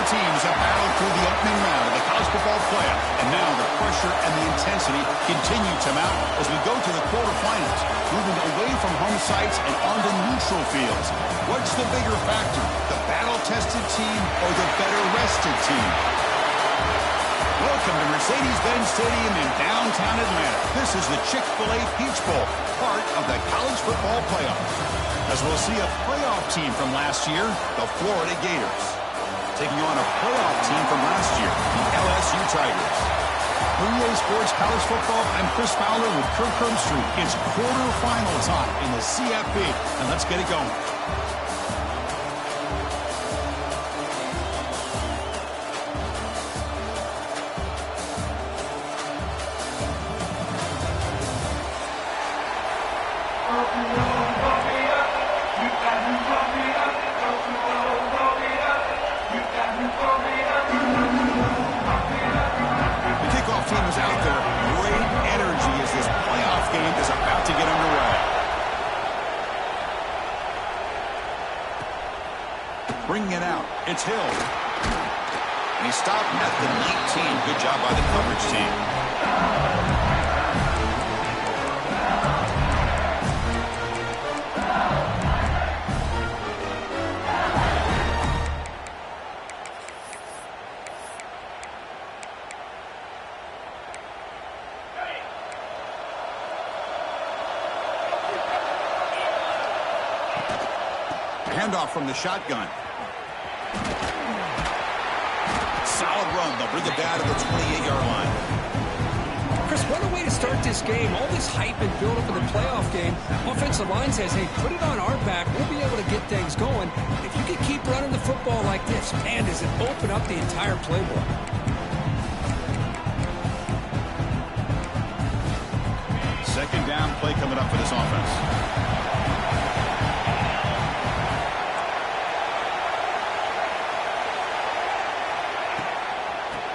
teams have battled through the opening round of the college football playoff, and now the pressure and the intensity continue to mount as we go to the quarterfinals, moving away from home sites and onto neutral fields. What's the bigger factor, the battle-tested team or the better-rested team? Welcome to Mercedes-Benz Stadium in downtown Atlanta. This is the Chick-fil-A Peach Bowl, part of the college football playoff. As we'll see a playoff team from last year, the Florida Gators, taking on a playoff team from last year, the LSU Tigers. For EA Sports College Football, I'm Chris Fowler with Kirk Street. It's quarterfinal time in the CFP, and let's get it going. Bringing it out. It's Hill. And he stopped at the 19. Good job by the coverage team. Handoff from the shotgun. Solid run. They'll bring it down to the 28-yard line. Chris, what a way to start this game. All this hype and build up in the playoff game. Offensive line says, hey, put it on our back. We'll be able to get things going. If you can keep running the football like this, man, does it open up the entire playbook. Second down play coming up for this offense.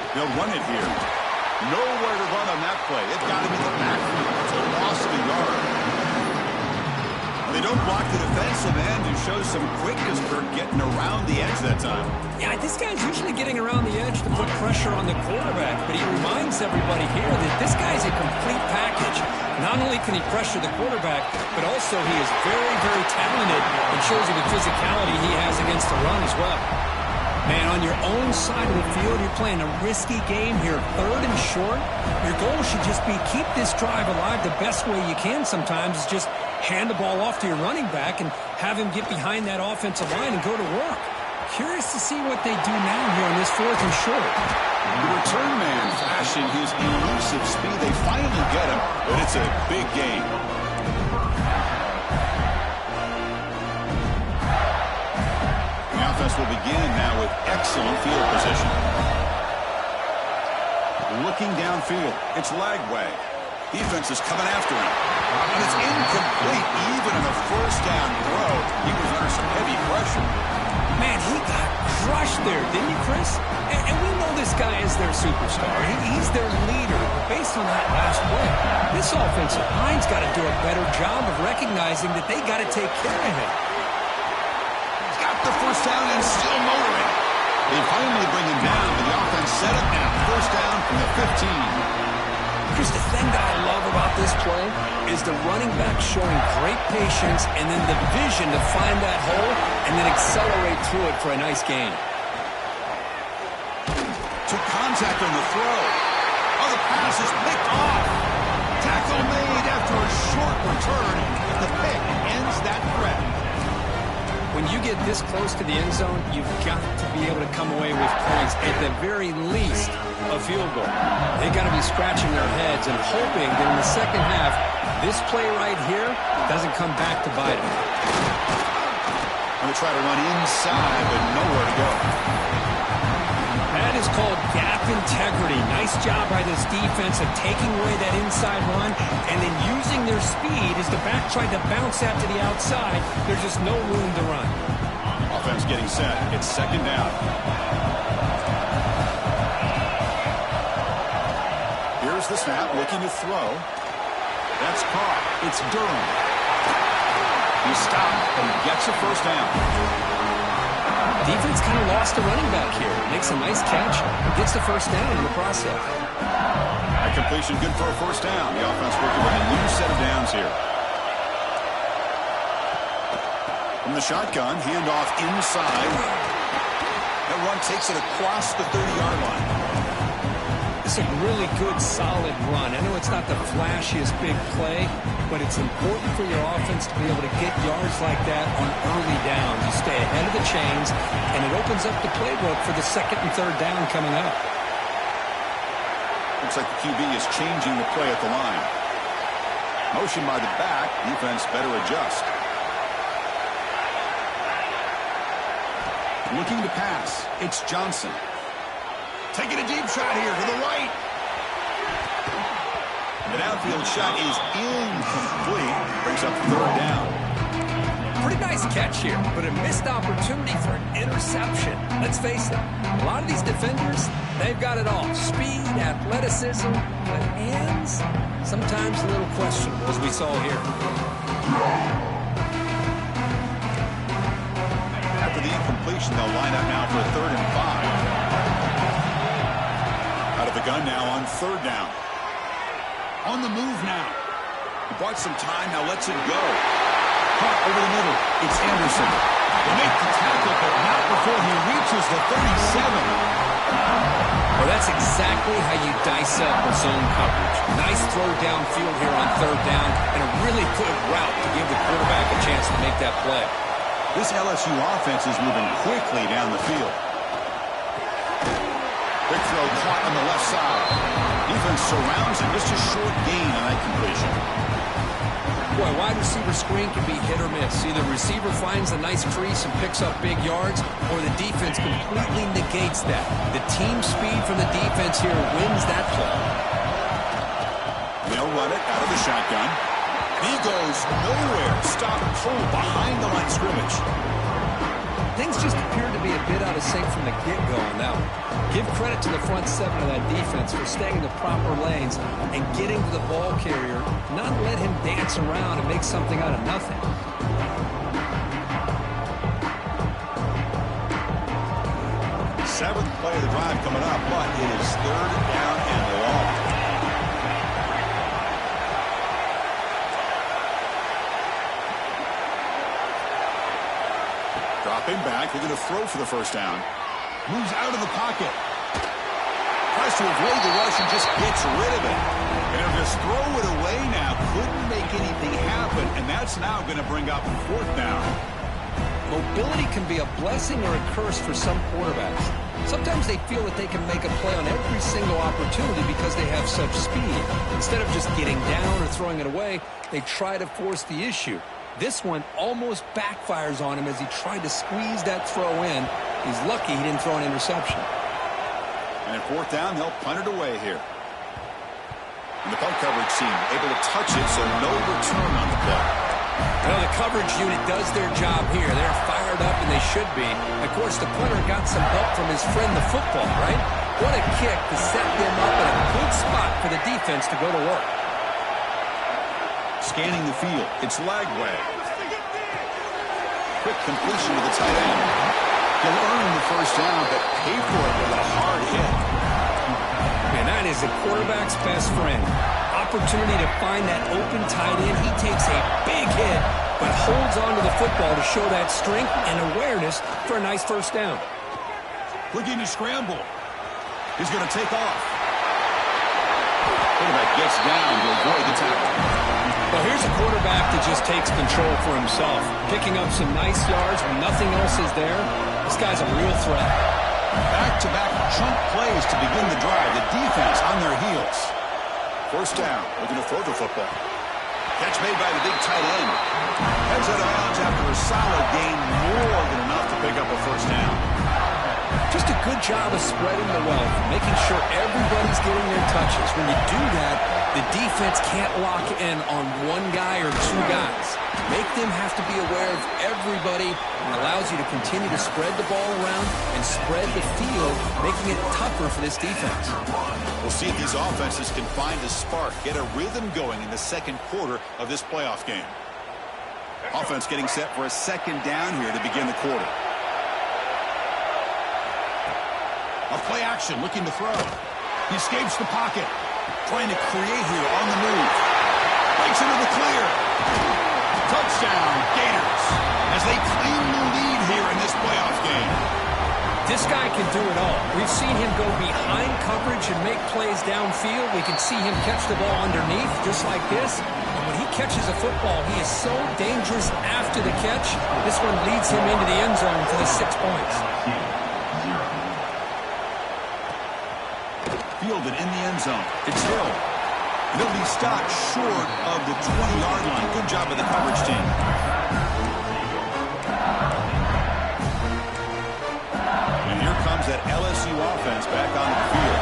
They'll run it here. Nowhere to run on that play. It got him in the backfield. It's a loss of a yard. They don't block the defensive end, who shows some quickness for getting around the edge that time. Yeah, this guy's usually getting around the edge to put pressure on the quarterback, but he reminds everybody here that this guy's a complete package. Not only can he pressure the quarterback, but also he is very, very talented and shows you the physicality he has against the run as well. Man, on your own side of the field, you're playing a risky game here, 3rd and short. Your goal should just be keep this drive alive the best way you can sometimes is just hand the ball off to your running back and have him get behind that offensive line and go to work. Curious to see what they do now here on this 4th and short. The return man flashing his elusive speed. They finally get him, but it's a big game. The offense will begin now with excellent field position. Looking downfield, it's Lagway. Defense is coming after him. And it's incomplete, even in a first down throw. He was under some heavy pressure. Man, he got crushed there, didn't he, Chris? And we know this guy is their superstar. He's their leader. But based on that last play, this offensive line's got to do a better job of recognizing that they got to take care of him. The first down and still motoring. They finally bring him down, but the offense set up now. First down from the 15. Chris, the thing that I love about this play is the running back showing great patience and then the vision to find that hole and then accelerate through it for a nice gain. Took contact on the throw. Oh, the pass is picked off. Tackle made after a short return. The pick ends that threat. When you get this close to the end zone, you've got to be able to come away with points, at the very least, a field goal. They've got to be scratching their heads and hoping that in the second half, this play right here doesn't come back to bite them. Going to try to run inside, but nowhere to go. That is called gap integrity. Nice job by this defense of taking away that inside run and then using their speed as the back tried to bounce that to the outside. There's just no room to run. Offense getting set. It's second down. Here's the snap, looking to throw. That's caught. It's Durham. He stopped and gets a first down. defense kind of lost a running back here. Makes a nice catch and gets the first down in the process. That completion good for a first down. The offense working with a new set of downs here. From the shotgun, handoff inside. That run takes it across the 30-yard line. It's a really good, solid run. I know it's not the flashiest big play, but it's important for your offense to be able to get yards like that on early downs. You stay ahead of the chains, and it opens up the playbook for the second and third down coming up. Looks like the QB is changing the play at the line. Motion by the back. Defense better adjust. Looking to pass. It's Johnson. Taking a deep shot here to the right. The downfield shot is incomplete. Brings up third down. Pretty nice catch here, but a missed opportunity for an interception. Let's face it, a lot of these defenders, they've got it all. Speed, athleticism, but hands, sometimes a little questionable, as we saw here. After the incompletion, they'll line up now for a 3rd and 5. Out of the gun now on 3rd down. On the move now. He bought some time, now lets it go. Caught over the middle. It's Anderson. They make the tackle, but not before he reaches the 37. Well, that's exactly how you dice up a zone coverage. Nice throw downfield here on 3rd down, and a really good route to give the quarterback a chance to make that play. This LSU offense is moving quickly down the field. Quick throw caught on the left side. Defense surrounds him. Just a short gain on that completion. Boy, wide receiver screen can be hit or miss. Either receiver finds a nice crease and picks up big yards, or the defense completely negates that. The team speed from the defense here wins that play. They'll run it out of the shotgun. He goes nowhere. Stop pull behind the line of scrimmage. Things just appeared to be a bit out of sync from the get-go on that one. Give credit to the front 7 of that defense for staying in the proper lanes and getting to the ball carrier, not let him dance around and make something out of nothing. 7th play of the drive coming up, but it is 3rd down and long. Dropping back, they're going to throw for the first down. Moves out of the pocket. Tries to avoid the rush and just gets rid of it. And he'll just throw it away now. Couldn't make anything happen, and that's now going to bring up 4th down. Mobility can be a blessing or a curse for some quarterbacks. Sometimes they feel that they can make a play on every single opportunity because they have such speed. Instead of just getting down or throwing it away, they try to force the issue. This one almost backfires on him as he tried to squeeze that throw in. He's lucky he didn't throw an interception. And at 4th down, they'll punt it away here. And the punt coverage team able to touch it, so no return on the play. Well, the coverage unit does their job here. They're fired up, and they should be. Of course, the punter got some help from his friend, the football, right? What a kick to set them up in a good spot for the defense to go to work. Scanning the field. It's Lagway. Quick completion to the tight end. He'll earn the first down, but pay for it with a hard hit. And that is a quarterback's best friend. Opportunity to find that open tight end. He takes a big hit, but holds on to the football to show that strength and awareness for a nice first down. Looking to scramble. He's going to take off. Quarterback gets down to avoid the tackle. Well, here's a quarterback that just takes control for himself. Picking up some nice yards when nothing else is there. This guy's a real threat. Back-to-back chunk plays to begin the drive. The defense on their heels. First down. Looking to throw the football. Catch made by the big tight end. Heads out of bounds after a solid gain. More than enough to pick up a first down. Just a good job of spreading the wealth, making sure everybody's getting their touches. When you do that, the defense can't lock in on one guy or two guys. Make them have to be aware of everybody, and allows you to continue to spread the ball around and spread the field, making it tougher for this defense. We'll see if these offenses can find a spark, get a rhythm going in the second quarter of this playoff game. Offense getting set for a second down here to begin the quarter. A play action, looking to throw. He escapes the pocket. Trying to create here on the move. Breaks into the clear. Touchdown, Gators, as they claim the lead here in this playoff game. This guy can do it all. We've seen him go behind coverage and make plays downfield. We can see him catch the ball underneath, just like this. And when he catches a football, he is so dangerous after the catch. This one leads him into the end zone for the 6 points. Fielded in the end zone. It's Hill. He'll be stopped short of the 20-yard line. Good job of the coverage team. And here comes that LSU offense back onto the field.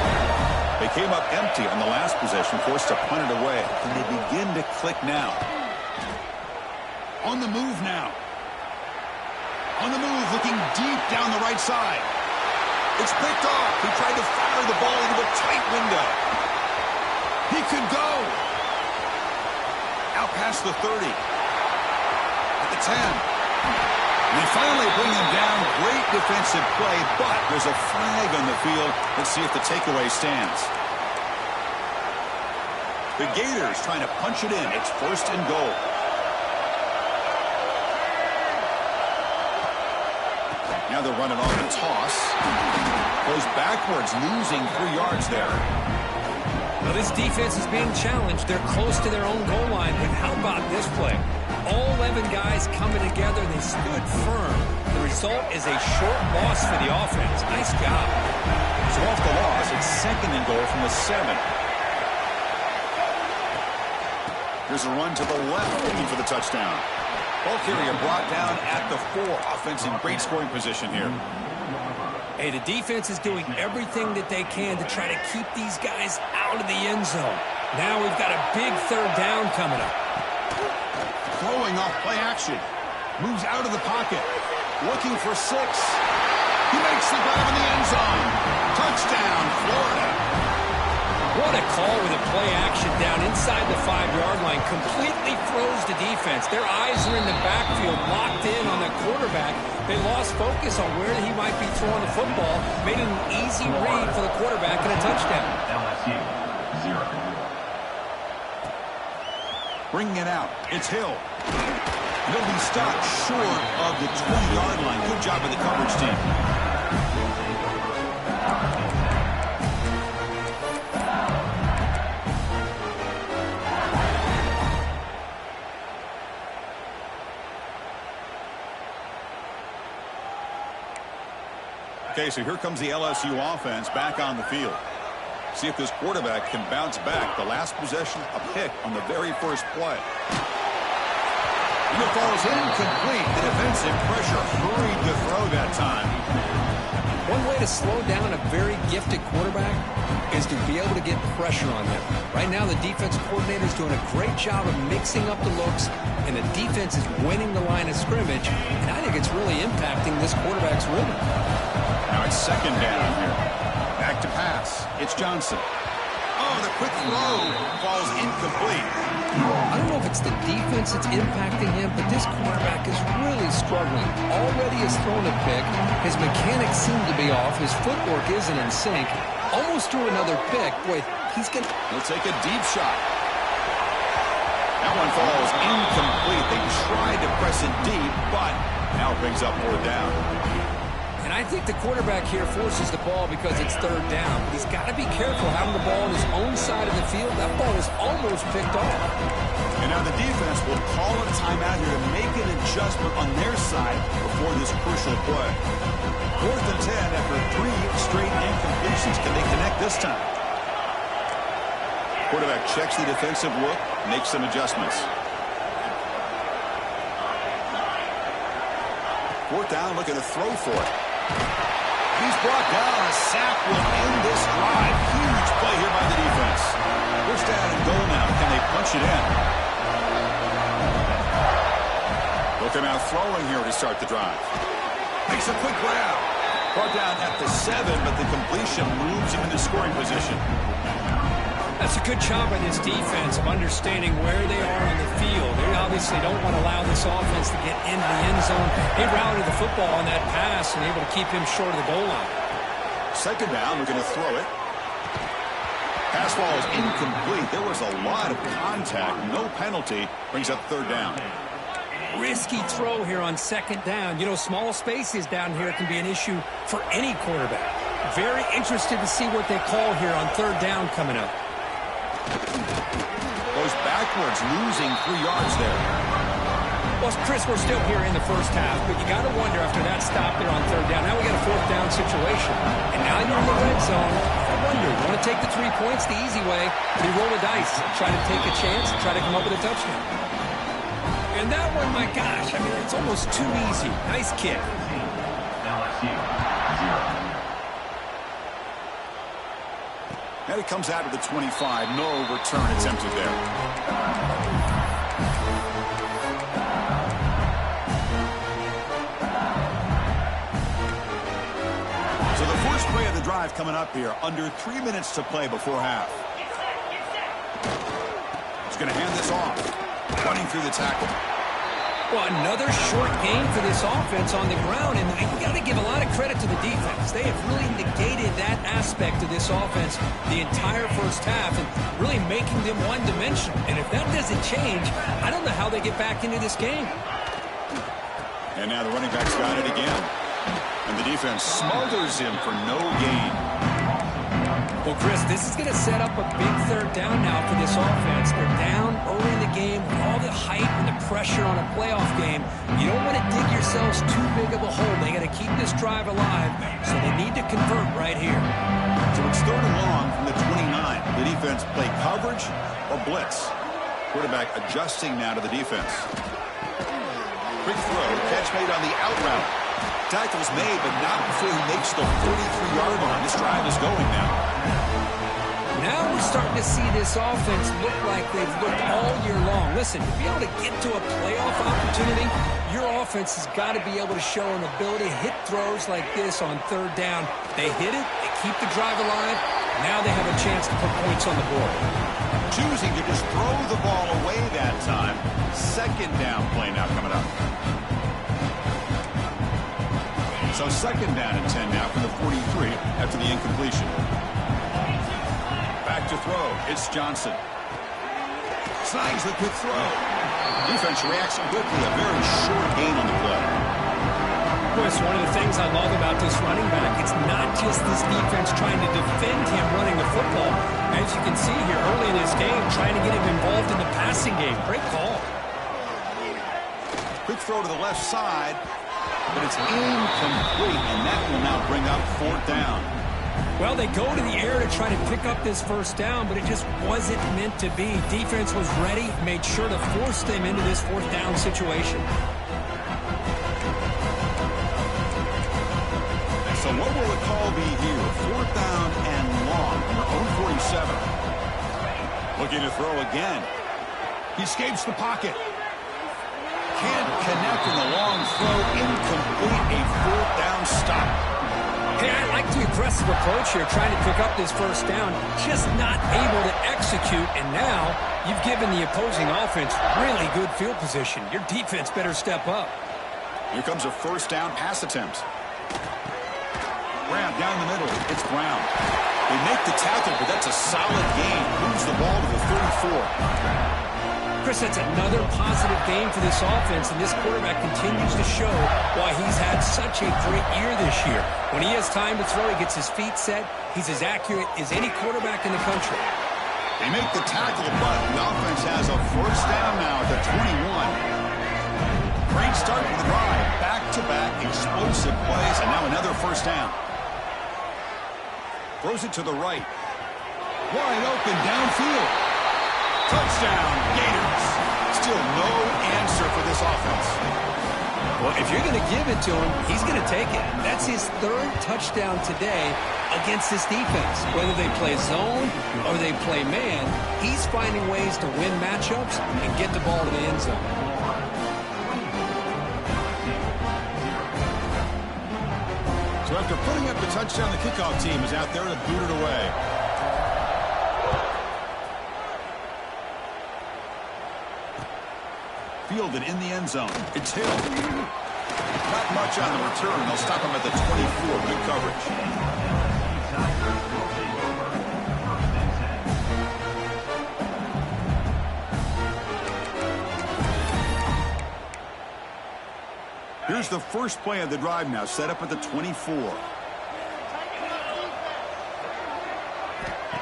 They came up empty on the last possession, forced to punt it away. And they begin to click now. On the move now. On the move, looking deep down the right side. It's picked off. He tried to fire the ball into a tight window. He could go. Out past the 30. At the 10. And they finally bring him down. Great defensive play, but there's a flag on the field. Let's see if the takeaway stands. The Gators trying to punch it in. It's 1st and goal. Now they're running off the toss. Goes backwards, losing 3 yards there. Well, this defense is being challenged. They're close to their own goal line, but how about this play? All 11 guys coming together. They stood firm. The result is a short loss for the offense. Nice job. So off the loss, it's 2nd and goal from the 7. Here's a run to the left, looking for the touchdown. Ball carrier brought down at the 4. Offense in great scoring position here. Hey, the defense is doing everything that they can to try to keep these guys out of the end zone. Now we've got a big 3rd down coming up. Throwing off play action. Moves out of the pocket. Looking for 6. He makes the grab in the end zone. Touchdown, Florida. What a call with a play action down inside the 5-yard line. Completely throws the defense. Their eyes are in the backfield, locked in on the quarterback. They lost focus on where he might be throwing the football. Made it an easy read for the quarterback and a touchdown. LSU, 0. Bringing it out. It's Hill. He'll be stopped short of the 20-yard line. Good job of the coverage team. Okay, so here comes the LSU offense back on the field. See if this quarterback can bounce back. The last possession, a pick on the very first play. And it falls incomplete. The defensive pressure hurried to throw that time. One way to slow down a very gifted quarterback is to be able to get pressure on him. Right now, the defensive coordinator is doing a great job of mixing up the looks, and the defense is winning the line of scrimmage, and I think it's really impacting this quarterback's rhythm. Now it's 2nd down here. Back to pass. It's Johnson. Oh, the quick throw falls incomplete. I don't know if it's the defense that's impacting him, but this quarterback is really struggling. Already has thrown a pick. His mechanics seem to be off. His footwork isn't in sync. Almost threw another pick. Boy, he's going to... He'll take a deep shot. That one falls incomplete. They tried to press it deep, but now it brings up 4th down. And I think the quarterback here forces the ball because it's 3rd down. But he's got to be careful having the ball on his own side of the field. That ball is almost picked off. And now the defense will call a timeout here to make an adjustment on their side before this crucial play. 4th and 10 after 3 straight incompletions. Can they connect this time? Quarterback checks the defensive look, makes some adjustments. 4th down, looking to throw for it. He's brought down. A sack will end this drive. Huge play here by the defense. 1st down and goal now. Can they punch it in? Looking out throwing here to start the drive. Makes a quick grab. Brought down at the 7, but the completion moves him into scoring position. That's a good job by this defense of understanding where they are on the field. They obviously don't want to allow this offense to get into the end zone. They routed the football on that pass and able to keep him short of the goal line. Second down, we're going to throw it. Pass ball is incomplete. There was a lot of contact. No penalty. Brings up third down. Risky throw here on second down. You know, small spaces down here can be an issue for any quarterback. Very interested to see what they call here on third down coming up. Goes backwards, losing 3 yards there. Well, Chris, we're still here in the first half, but you got to wonder after that stop there on third down. Now we got a fourth down situation. And now you're in the red zone. I wonder, you want to take the 3 points the easy way? You roll the dice, try to take a chance, try to come up with a touchdown. And that one, my gosh, I mean, it's almost too easy. Nice kick. LSU 0. And it comes out of the 25. No return attempted there. So the first play of the drive coming up here. Under 3 minutes to play before half. He's going to hand this off. Running through the tackle. Well, another short game for this offense on the ground, and you got to give a lot of credit to the defense. They have really negated that aspect of this offense the entire first half and really making them one-dimensional. And if that doesn't change, I don't know how they get back into this game. And now the running back's got it again. And the defense smothers him for no gain. Well, Chris, this is going to set up a big third down now for this offense. They're down early in the game with all the hype and the pressure on a playoff game. You don't want to dig yourselves too big of a hole. They got to keep this drive alive, so they need to convert right here. So it's third and long from the 29. The defense play coverage or blitz. Quarterback adjusting now to the defense. Quick throw, catch made on the out route. Tackle's made, but not before he makes the 43-yard line. This drive is going now. Now we're starting to see this offense look like they've looked all year long. Listen, to be able to get to a playoff opportunity, your offense has got to be able to show an ability to hit throws like this on third down. They hit it, they keep the drive alive, now they have a chance to put points on the board. Choosing to just throw the ball away that time. Second down play now coming up. So second down and 10 now from the 43 after the incompletion. Back to throw. It's Johnson. Snags the quick throw. Defense reacts quickly. A very short gain on the play. Chris, one of the things I love about this running back, it's not just this defense trying to defend him running the football. As you can see here early in this game, trying to get him involved in the passing game. Great call. Quick throw to the left side. But it's incomplete, and that will now bring up fourth down. Well, they go to the air to try to pick up this first down, but it just wasn't meant to be. Defense was ready, made sure to force them into this fourth down situation. So what will the call be here? Fourth down and long from their own 47. Looking to throw again. He escapes the pocket. Can't connect in the long throw. Incomplete. A fourth down stop. Hey, I like the aggressive approach here, trying to pick up this first down. Just not able to execute, and now you've given the opposing offense really good field position. Your defense better step up. Here comes a first down pass attempt. Brown down the middle. It's Brown. They make the tackle, but that's a solid gain. Moves the ball to the 34. Chris, that's another positive game for this offense, and this quarterback continues to show why he's had such a great year this year. When he has time to throw, he gets his feet set. He's as accurate as any quarterback in the country. They make the tackle, but the offense has a first down now at the 21. Great start to the drive. Back-to-back explosive plays, and now another first down. Throws it to the right. Wide open downfield. Touchdown, Gators. Still no answer for this offense. Well, if you're going to give it to him, he's going to take it. That's his third touchdown today against this defense. Whether they play zone or they play man, he's finding ways to win matchups and get the ball to the end zone. So after putting up the touchdown, the kickoff team is out there to boot it away. Fielded in the end zone. It's Hill. Not much on the return. They'll stop him at the 24. Good coverage. Here's the first play of the drive now, set up at the 24.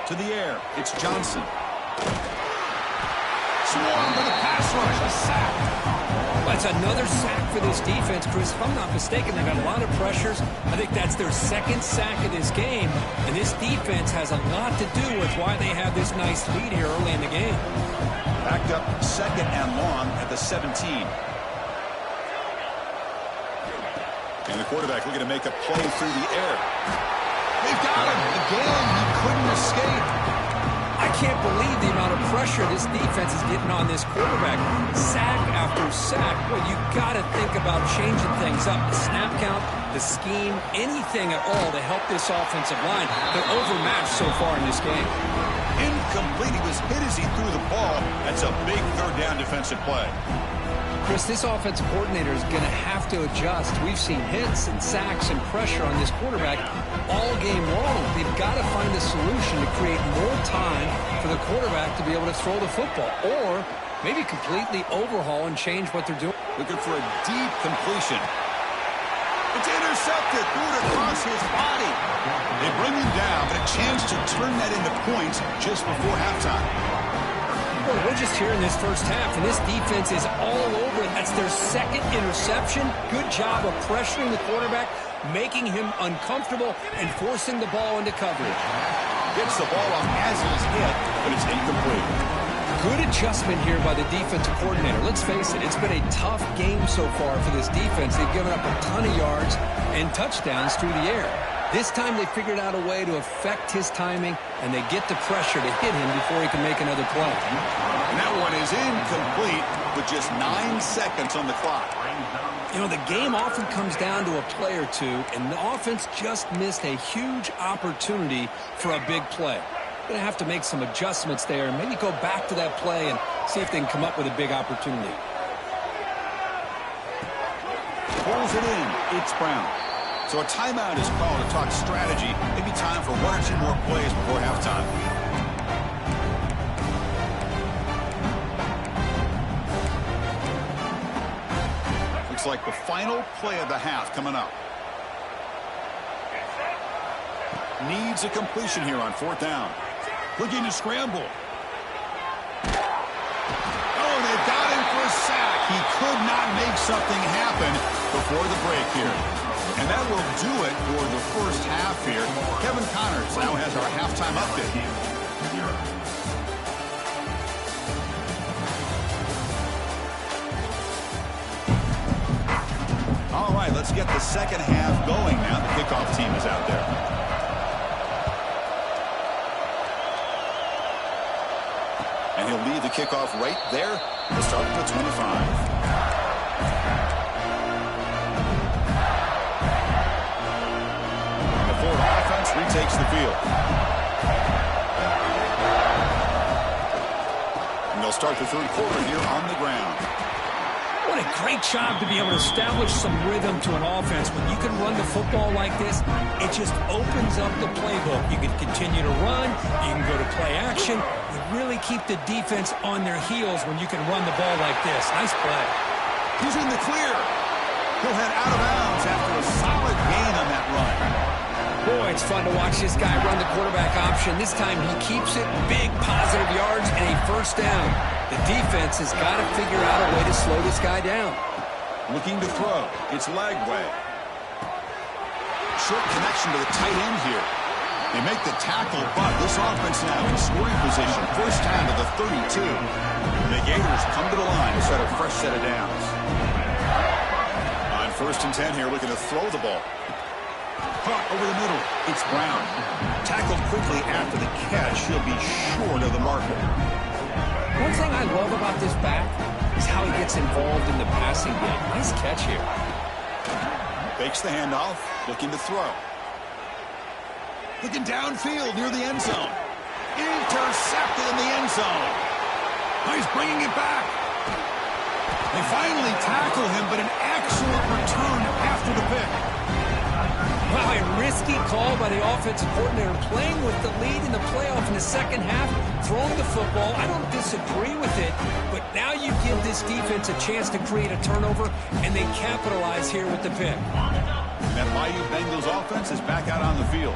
To the air, it's Johnson. Swarmed with a pass rush, a sack. That's another sack for this defense, Chris. If I'm not mistaken, they've got a lot of pressures. I think that's their second sack of this game. And this defense has a lot to do with why they have this nice lead here early in the game. Backed up second and long at the 17. And the quarterback looking to make a play through the air. They've got him. Again, he couldn't escape. I can't believe the amount of pressure this defense is getting on this quarterback. Sack after sack. Well, you got to think about changing things up. The snap count, the scheme, anything at all to help this offensive line. They're overmatched so far in this game. Incomplete. He was hit as he threw the ball. That's a big third down defensive play. Chris, this offensive coordinator is going to have to adjust. We've seen hits and sacks and pressure on this quarterback all game long. They've got to find a solution to create more time for the quarterback to be able to throw the football, or maybe completely overhaul and change what they're doing. Looking for a deep completion. It's intercepted. Threw it across his body. They bring him down, but a chance to turn that into points just before halftime. Well, we're just here in this first half, and this defense is all over it. That's their second interception. Good job of pressuring the quarterback, making him uncomfortable, and forcing the ball into coverage. Gets the ball off as he's hit, but it's incomplete. Good adjustment here by the defensive coordinator. Let's face it, it's been a tough game so far for this defense. They've given up a ton of yards and touchdowns through the air. This time they figured out a way to affect his timing, and they get the pressure to hit him before he can make another play. And that one is incomplete with just 9 seconds on the clock. You know, the game often comes down to a play or two, and the offense just missed a huge opportunity for a big play. Going to have to make some adjustments there and maybe go back to that play and see if they can come up with a big opportunity. Pulls it in. It's Brown. So a timeout is called to talk strategy. Maybe time for 1 or 2 more plays before halftime. Looks like the final play of the half coming up. Needs a completion here on 4th down. Looking to scramble. Oh, they've got him for a sack. He could not make something happen before the break here. And that will do it for the first half here. Kevin Connors now has our halftime update. All right, let's get the second half going now. The kickoff team is out there. And he'll lead the kickoff right there. We'll start with 25. Offense retakes the field. And they'll start the third quarter here on the ground. What a great job to be able to establish some rhythm to an offense. When you can run the football like this, it just opens up the playbook. You can continue to run. You can go to play action. You really keep the defense on their heels when you can run the ball like this. Nice play. He's in the clear. He'll head out of bounds after a solid gain on that run. Boy, it's fun to watch this guy run the quarterback option. This time he keeps it, big positive yards, and a first down. The defense has got to figure out a way to slow this guy down. Looking to throw. It's Lagway. Short connection to the tight end here. They make the tackle, but this offense now in scoring position. First down to the 32. The Gators come to the line to set a fresh set of downs. On 1st and 10 here, looking to throw the ball. Caught over the middle. It's Brown. Tackled quickly after the catch. He'll be short of the marker. One thing I love about this back is how he gets involved in the passing game. Nice catch here. Fakes the handoff. Looking to throw. Looking downfield near the end zone. Intercepted in the end zone. He's bringing it back. They finally tackle him, but an excellent return after the pick. Wow, a risky call by the offensive coordinator, playing with the lead in the playoff in the second half, throwing the football. I don't disagree with it, but now you give this defense a chance to create a turnover, and they capitalize here with the pick. That Bayou Bengals offense is back out on the field.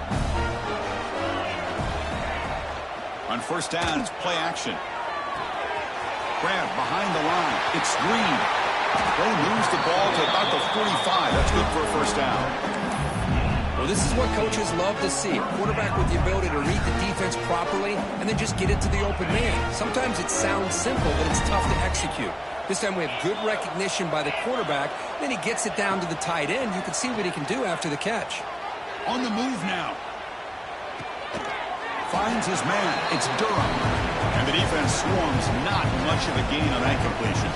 On first down, it's play action. Grab behind the line. It's Green. They moves the ball to about the 45. That's good for a first down. Well, this is what coaches love to see. A quarterback with the ability to read the defense properly and then just get it to the open man. Sometimes it sounds simple, but it's tough to execute. This time we have good recognition by the quarterback. Then he gets it down to the tight end. You can see what he can do after the catch. On the move now. Finds his man. It's Durham. And the defense swarms. Not much of a gain on that completion.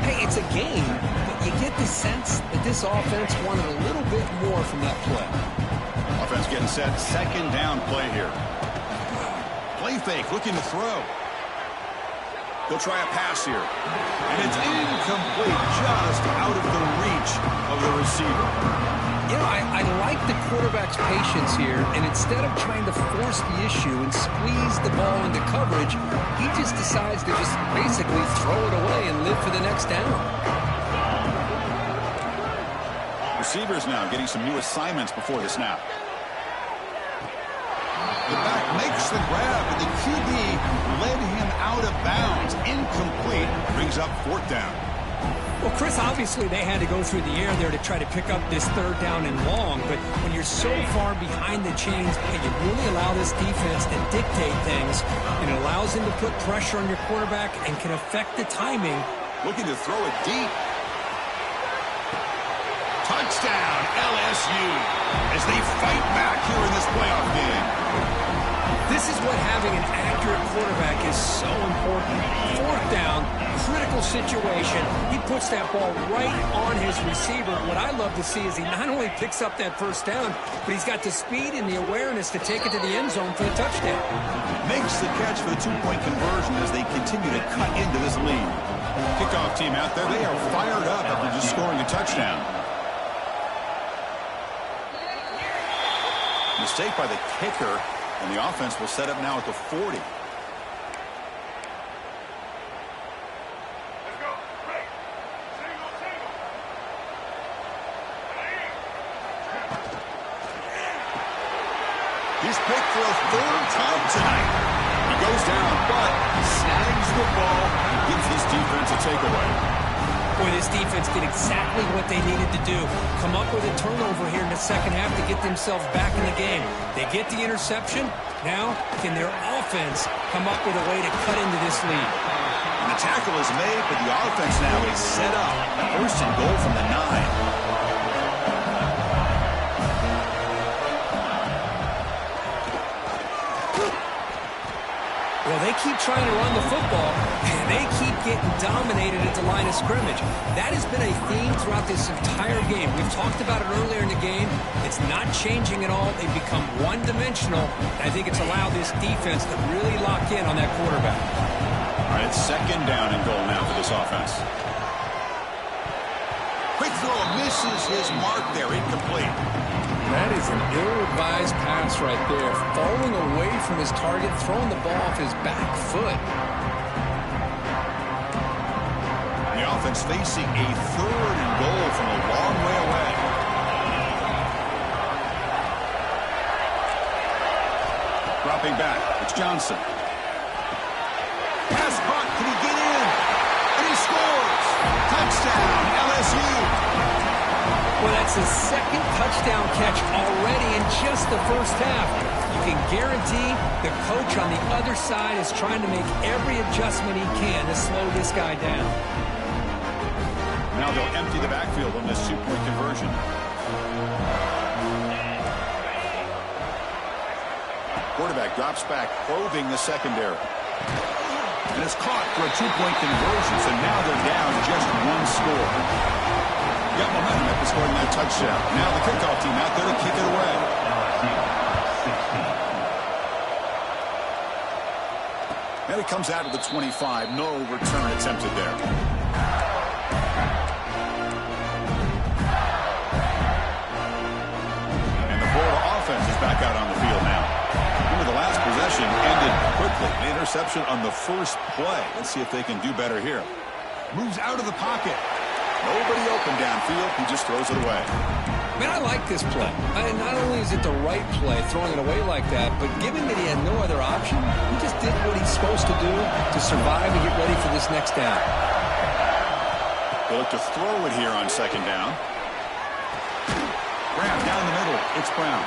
Hey, it's a game, but you get the sense that this offense wanted a little bit more from that play. Offense getting set. Second down play here. Play fake. Looking to throw. He'll try a pass here. And it's incomplete. Just out of the reach of the receiver. You know, I like the quarterback's patience here, and instead of trying to force the issue and squeeze the ball into coverage, he just decides to just basically throw it away and live for the next down. Receivers now getting some new assignments before the snap. The back makes the grab, and the QB led him out of bounds. Incomplete. Brings up fourth down. Well, Chris, obviously they had to go through the air there to try to pick up this third down and long, but when you're so far behind the chains, you really allow this defense to dictate things, and it allows him to put pressure on your quarterback and can affect the timing. Looking to throw it deep. Touchdown, LSU, as they fight back here in this playoff game. This is what having an accurate quarterback is so important. Fourth down, critical situation. He puts that ball right on his receiver. What I love to see is he not only picks up that first down, but he's got the speed and the awareness to take it to the end zone for the touchdown. Makes the catch for the two-point conversion as they continue to cut into this lead. Kickoff team out there, they are fired up after just scoring a touchdown. Mistake by the kicker. And the offense will set up now at the 40. Let's go. Break. Single. He's picked for a third time tonight. He goes down, but snags the ball and gives his defense a takeaway. Boy, this defense did exactly what they needed to do. Come up with a turnover here in the second half to get themselves back in the game. They get the interception. Now, can their offense come up with a way to cut into this lead? And the tackle is made, but the offense now is set up. First and goal from the 9. Well, they keep trying to run the football, and they keep getting dominated at the line of scrimmage. That has been a theme throughout this entire game. We've talked about it earlier in the game. It's not changing at all. They've become one-dimensional, and I think it's allowed this defense to really lock in on that quarterback. All right, it's second down and goal now for this offense. Quick throw misses his mark there, incomplete. That is an ill-advised pass right there. Falling away from his target, throwing the ball off his back foot. The offense facing a third and goal from a long way away. Dropping back, it's Johnson. Pass caught, can he get in? And he scores! Touchdown, LSU! Well, that's his second touchdown catch already in just the first half. You can guarantee the coach on the other side is trying to make every adjustment he can to slow this guy down. Now they'll empty the backfield on this two-point conversion. Quarterback drops back, probing the secondary. And it's caught for a two-point conversion, so now they're down just one score. Got momentum after scoring that touchdown. Now the kickoff team out there to kick it away. And it comes out of the 25. No return attempted there. offense is back out on the field now. Remember, the last possession ended quickly. An interception on the first play. Let's see if they can do better here. Moves out of the pocket. Nobody open downfield. He just throws it away. Man, I like this play. Not only is it the right play, throwing it away like that, but given that he had no other option, he just did what he's supposed to do to survive and get ready for this next down. They look to throw it here on second down. Brown down the middle. It's Brown.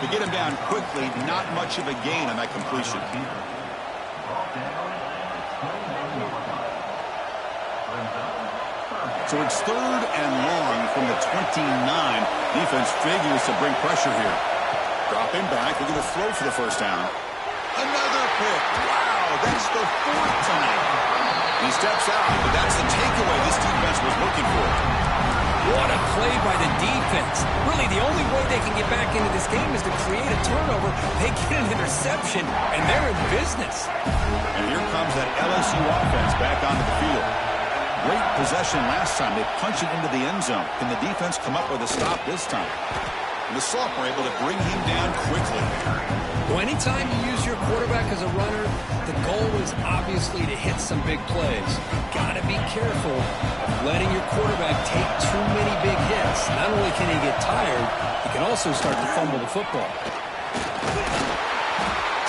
To get him down quickly, not much of a gain on that completion. So it's 3rd and long from the 29. Defense figures to bring pressure here. Dropping back. They're going to throw for the first down. Another pick. Wow, that's the 4th tonight. He steps out, but that's the takeaway this defense was looking for. What a play by the defense. Really, the only way they can get back into this game is to create a turnover. They get an interception, and they're in business. And here comes that LSU offense back onto the field. Great possession last time. They punch it into the end zone. Can the defense come up with a stop this time? And the Salk were able to bring him down quickly. Well, anytime you use your quarterback as a runner, the goal is obviously to hit some big plays. Got to be careful of letting your quarterback take too many big hits. Not only can he get tired, he can also start to fumble the football.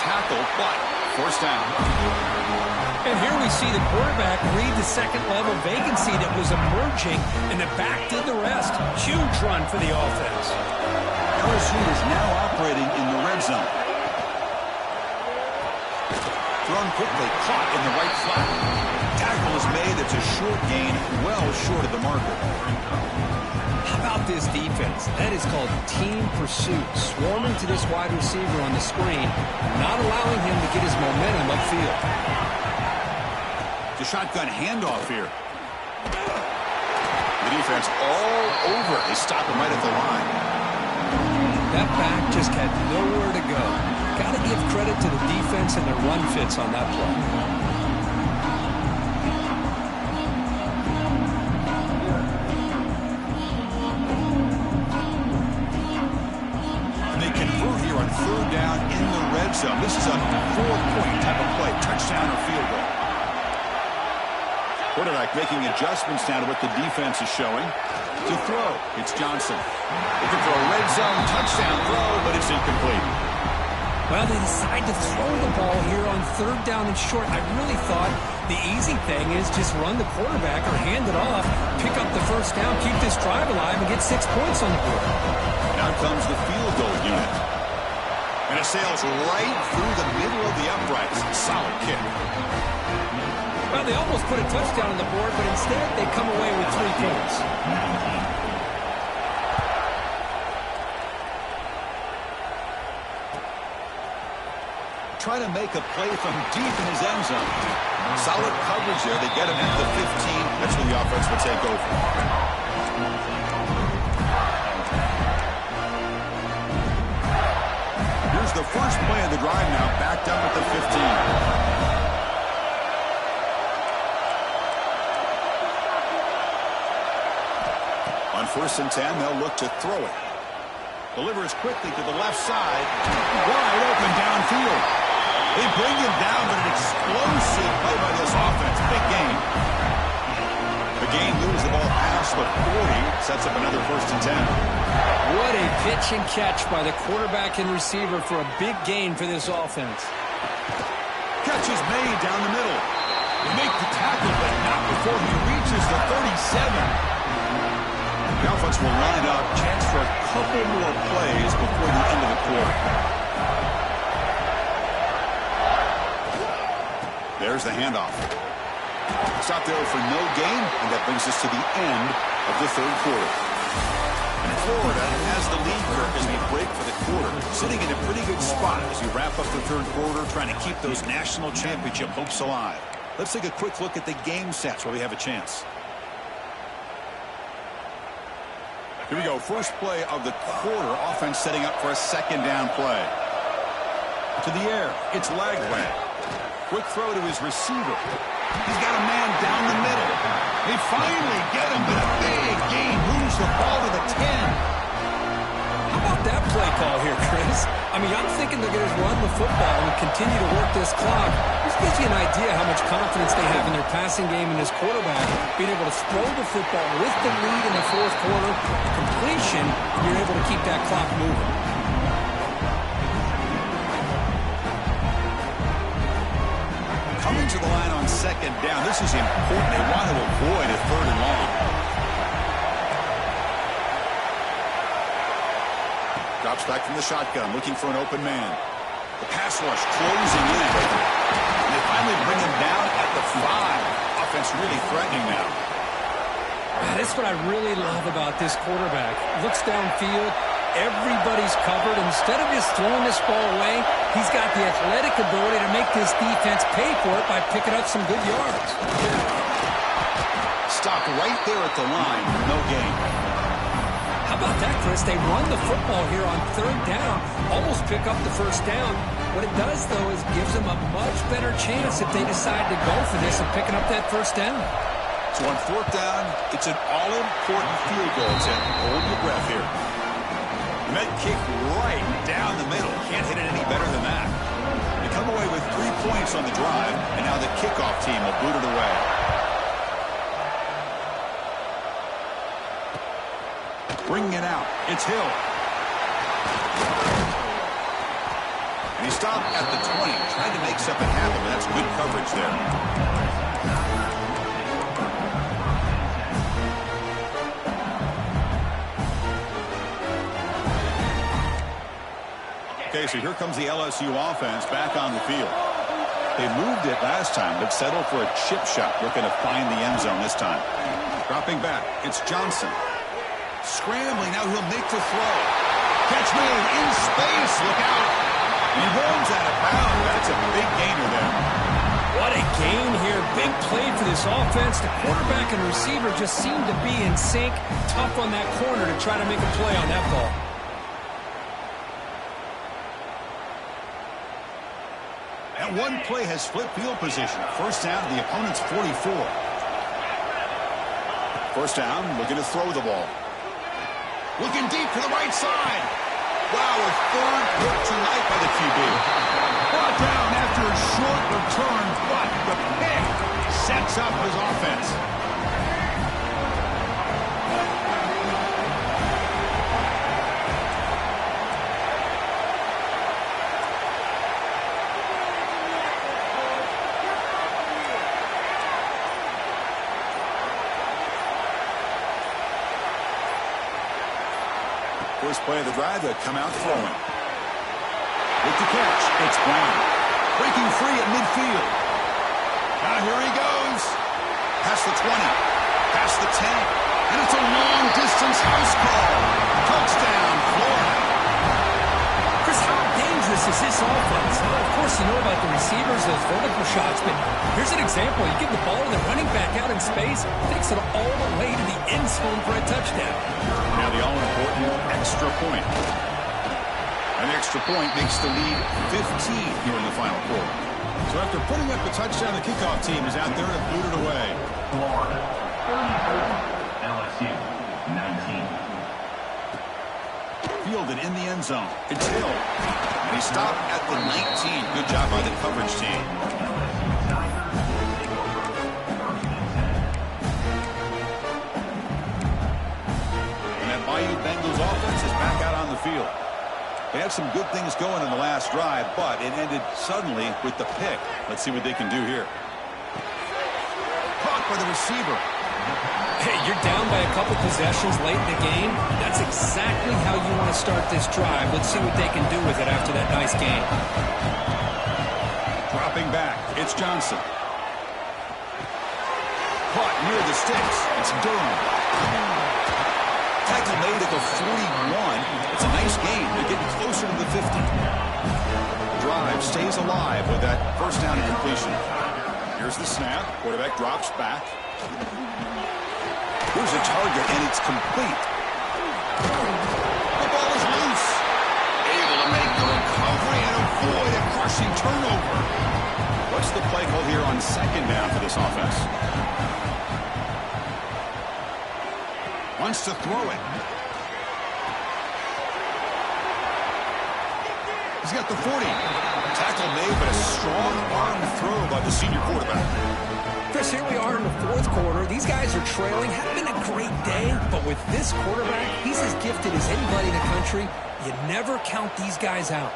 Tackle, but first down. And here we see the quarterback read the second-level vacancy that was emerging, and the back did the rest. Huge run for the offense. LSU is now operating in the red zone. Thrown quickly, caught in the right flat. Tackle is made. It's a short gain, well short of the marker. How about this defense? That is called team pursuit. Swarming to this wide receiver on the screen, not allowing him to get his momentum upfield. The shotgun handoff here. The defense all over. They stop him right at the line. That back just had nowhere to go. Got to give credit to the defense and their run fits on that play. And they convert here on 3rd down in the red zone. This is a 4-point type of play. Touchdown or field goal. Quarterback making adjustments now to what the defense is showing. To throw, it's Johnson. Looking for a red zone touchdown throw, but it's incomplete. Well, they decide to throw the ball here on 3rd down and short. I really thought the easy thing is just run the quarterback or hand it off, pick up the first down, keep this drive alive, and get 6 points on the board. Now comes the field goal unit. And it sails right through the middle of the uprights. Solid kick. Well, they almost put a touchdown on the board, but instead they come away with 3 points. Trying to make a play from deep in his end zone. Solid coverage there. They get him at the 15. That's where the offense will take over. Here's the first play of the drive now, backed up at the 15. On 1st and 10, they'll look to throw it. Delivers quickly to the left side. Wide open downfield. They bring him down, but an explosive play by this offense. Big gain. The game moves the ball past the 40. Sets up another 1st and 10. What a pitch and catch by the quarterback and receiver for a big gain for this offense. Catch is made down the middle. They make the tackle, but not before he reaches the 37. The offense will line up. Chance for a couple more plays before the end of the quarter. There's the handoff. Stop there for no gain, and that brings us to the end of the 3rd quarter. And Florida has the lead here as we break for the quarter. Sitting in a pretty good spot as we wrap up the 3rd quarter, trying to keep those national championship hopes alive. Let's take a quick look at the game sets where we have a chance. Here we go. First play of the quarter. Offense setting up for a 2nd down play. To the air. It's Lagway. Quick throw to his receiver. He's got a man down the middle. They finally get him, but a big gain moves the ball to the 10. How about that play call here, Chris? I mean, I'm thinking they're going to run the football and continue to work this clock. This gives you an idea how much confidence they have in their passing game and his quarterback, being able to throw the football with the lead in the fourth quarter, a completion, and you're able to keep that clock moving. Coming to the line on second down. This is important. They want to avoid a third and long. Drops back from the shotgun, looking for an open man. The pass rush closing in. And they finally bring him down at the 5. Offense really threatening now. Man, that's what I really love about this quarterback. Looks downfield. Everybody's covered. Instead of just throwing this ball away, he's got the athletic ability to make this defense pay for it by picking up some good yards. Stopped right there at the line. No gain. How about that, Chris? They run the football here on third down, almost pick up the first down. What it does, though, is gives them a much better chance if they decide to go for this and picking up that first down. So on fourth down, it's an all-important field goal. Hold your breath here. Met kick right down the middle. Can't hit it any better than that. They come away with 3 points on the drive, and now the kickoff team will boot it away. Bringing it out. It's Hill. And he stopped at the 20. Tried to make something happen, but that's good coverage there. Okay, so here comes the LSU offense back on the field. They moved it last time, but settled for a chip shot, looking to find the end zone this time. Dropping back, it's Johnson. Scrambling, now he'll make the throw. Catch made in space, look out. And he rolls out of bounds. That's a big gainer there. What a gain here. Big play for this offense. The quarterback and receiver just seem to be in sync. Tough on that corner to try to make a play on that ball. That one play has flipped field position. First down to the opponent's 44. First down, looking to throw the ball. Looking deep to the right side. Wow, a third pick tonight by the QB. Brought down after a short return, but the pick sets up his offense. First play of the drive, they'll come out throwing. With the catch, it's Brown. Breaking free at midfield. Now here he goes. Past the 20. Past the 10. And it's a long-distance house call. Touchdown, Florida. Chris, how dangerous is this offense? Well, of course, you know about the receivers, those vertical shots, but here's an example. You give the ball to the running back out in space, takes it all the way to the end zone for a touchdown. Now the all-important extra point. An extra point makes the lead 15 here in the final quarter. So after putting up the touchdown, the kickoff team is out there to boot it away. Florida, 34. LSU, 19. Fielded in the end zone. It's Hill. And he stopped at the 19. Good job by the coverage team. Bengals offense is back out on the field. They had some good things going in the last drive, but it ended suddenly with the pick. Let's see what they can do here. Caught by the receiver. Hey, you're down by a couple possessions late in the game. That's exactly how you want to start this drive. Let's see what they can do with it after that nice game. Dropping back, it's Johnson. Caught near the sticks. It's Durham. Tackle made at the 41. It's a nice game. They're getting closer to the 50. The drive stays alive with that first down completion. Here's the snap. Quarterback drops back. Here's a target, and it's complete. The ball is loose. Able to make the recovery and avoid a crushing turnover. What's the play call here on second down for this offense? Wants to throw it. He's got the 40. Tackle made, but a strong arm throw by the senior quarterback. Chris, here we are in the fourth quarter. These guys are trailing. Hasn't been a great day, but with this quarterback, he's as gifted as anybody in the country. You never count these guys out.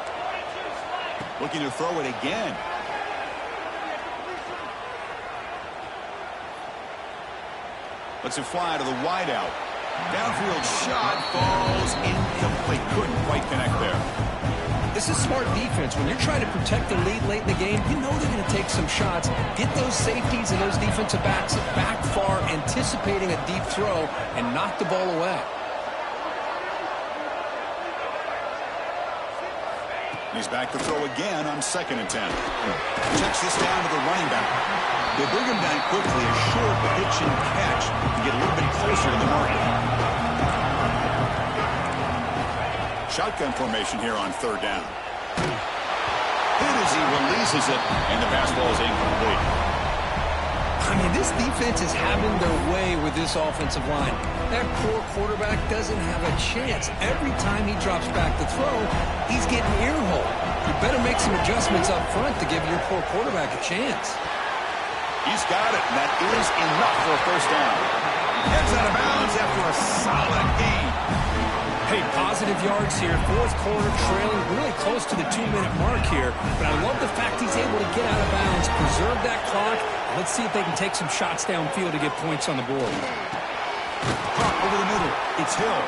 Looking to throw it again. Lets it fly to the wideout. Downfield shot falls incomplete. Couldn't quite connect there. This is smart defense. When you're trying to protect the lead late in the game, you know they're going to take some shots. Get those safeties and those defensive backs back far, anticipating a deep throw, and knock the ball away. He's back to throw again on 2nd and 10. Checks this down to the running back. They bring him down quickly, a short pitch and catch to get a little bit closer to the mark. Shotgun formation here on 3rd down. Hit as he releases it, and the pass ball is incomplete. I mean, this defense is having their way with this offensive line. That poor quarterback doesn't have a chance. Every time he drops back to throw, he's getting earhole. You better make some adjustments up front to give your poor quarterback a chance. He's got it, and that is enough for a 1st down. Heads out of bounds after a solid gain. Hey, positive yards here. Fourth quarter trailing really close to the 2-minute mark here. But I love the fact he's able to get out of bounds, preserve that clock. Let's see if they can take some shots downfield to get points on the board. Hot over the middle. It's Hill.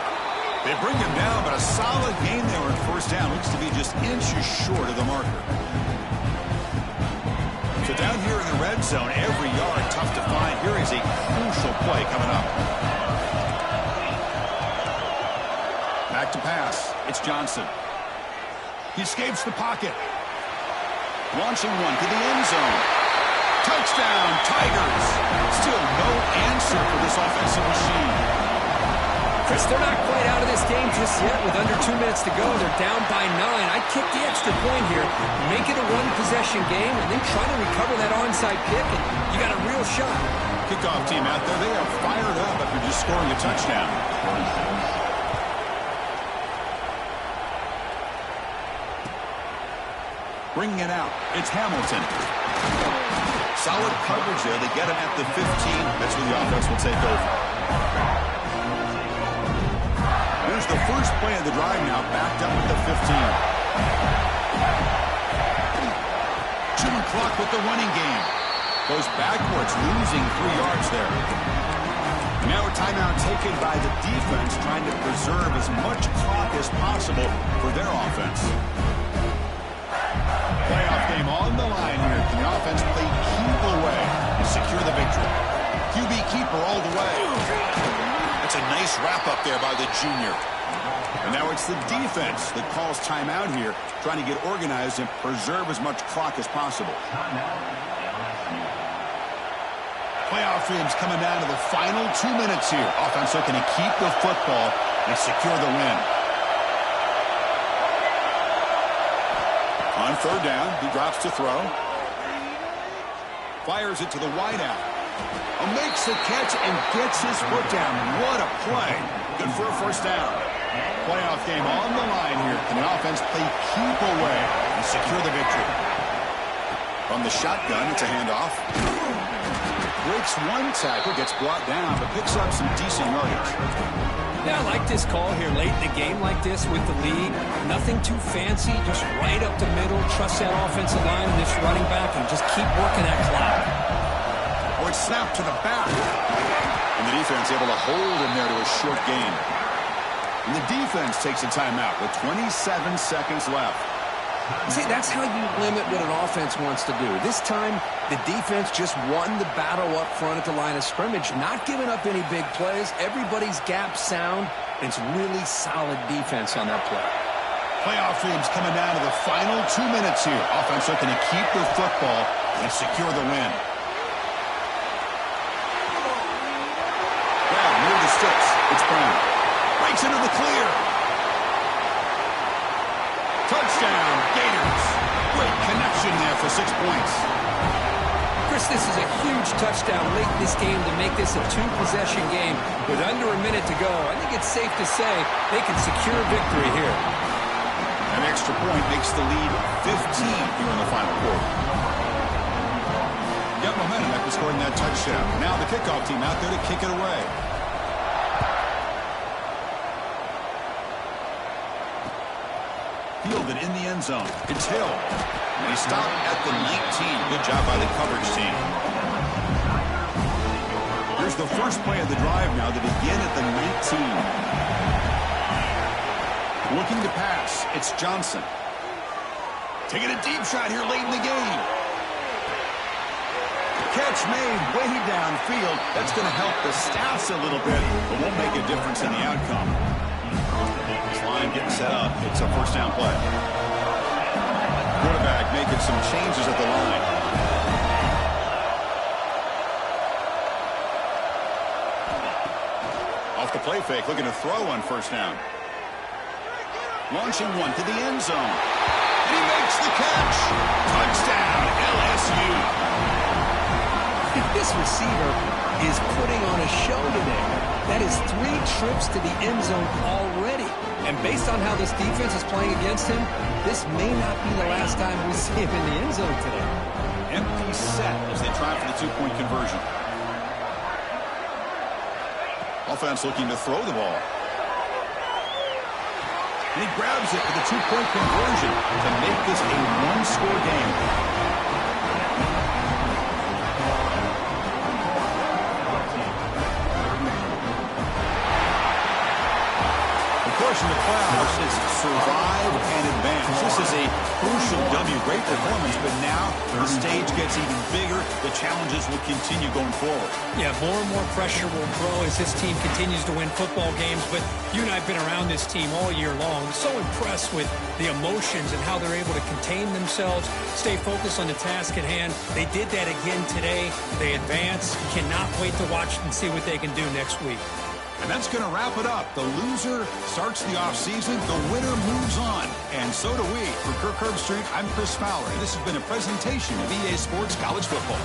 They bring him down, but a solid gain there on 1st down. Looks to be just inches short of the marker. So down here in the red zone, every yard tough to find. Here is a crucial play coming up. Back to pass. It's Johnson. He escapes the pocket. Launching one to the end zone. Touchdown, Tigers. Still no answer for this offensive machine. Chris, they're not quite out of this game just yet. With under 2 minutes to go, they're down by 9. I'd kick the extra point here, make it a one-possession game, and then try to recover that onside kick, and you got a real shot. Kickoff team out there, they are fired up after just scoring a touchdown. Bringing it out, it's Hamilton. Solid coverage there. They get him at the 15. That's where the offense will take over. Here's the first play of the drive now, backed up at the 15. Chewing clock with the running game. Goes backwards, losing 3 yards there. Now a timeout taken by the defense, trying to preserve as much clock as possible for their offense. Playoff game on the line here. Can the offense play keep away and secure the victory? QB keeper all the way. That's a nice wrap-up there by the junior. And now it's the defense that calls timeout here, trying to get organized and preserve as much clock as possible. Playoff games coming down to the final 2 minutes here. Offense looking to keep the football and secure the win. On 3rd down, he drops to throw. Fires it to the wideout. Makes the catch and gets his foot down. What a play. Good for a 1st down. Playoff game on the line here. Can the offense play keep away and secure the victory? From the shotgun, it's a handoff. Breaks one tackle, gets brought down, but picks up some decent yardage. Yeah, I like this call here late in the game like this with the lead. Nothing too fancy, just right up the middle. Trust that offensive line and this running back and just keep working that clock. Or it's snapped to the back. And the defense able to hold him there to a short gain. And the defense takes a timeout with 27 seconds left. See, that's how you limit what an offense wants to do. This time, the defense just won the battle up front at the line of scrimmage, not giving up any big plays. Everybody's gap sound. It's really solid defense on that play. Playoff games coming down to the final 2 minutes here. Offense looking to keep the football and secure the win. Brown near the sticks. It's Brown. Breaks into the clear. Touchdown, Gators. Great connection there for 6 points. Chris, this is a huge touchdown late in this game to make this a 2-possession game with under a minute to go. I think it's safe to say they can secure victory here. And That extra point makes the lead 15 here in the final quarter. Got momentum after scoring that touchdown. Now the kickoff team out there to kick it away. Fielded in the end zone. It's Hill. And he stopped at the 19. Good job by the coverage team. Here's the first play of the drive now to begin at the 19. Looking to pass. It's Johnson. Taking a deep shot here late in the game. Catch made way downfield. That's going to help the Staffs a little bit, but won't make a difference in the outcome. This line getting set up. It's a first down play. Quarterback making some changes at the line. Off the play fake, looking to throw on first down. Launching one to the end zone. And he makes the catch. Touchdown, LSU. This receiver is putting on a show today. That is 3 trips to the end zone already. And based on how this defense is playing against him, this may not be the last time we see him in the end zone today. Empty set as they try for the 2-point conversion. Offense looking to throw the ball. And he grabs it for the 2-point conversion to make this a 1-score game. In the playoffs is survive and advance. This is a crucial W. Great performance, but now the stage gets even bigger. The challenges will continue going forward. Yeah, more and more pressure will grow as this team continues to win football games, but you and I have been around this team all year long. So impressed with the emotions and how they're able to contain themselves, stay focused on the task at hand. They did that again today. They advance. Cannot wait to watch and see what they can do next week. And that's going to wrap it up. The loser starts the offseason. The winner moves on. And so do we. For Kirk Herbstreit, I'm Chris Fowler. And this has been a presentation of EA Sports College Football.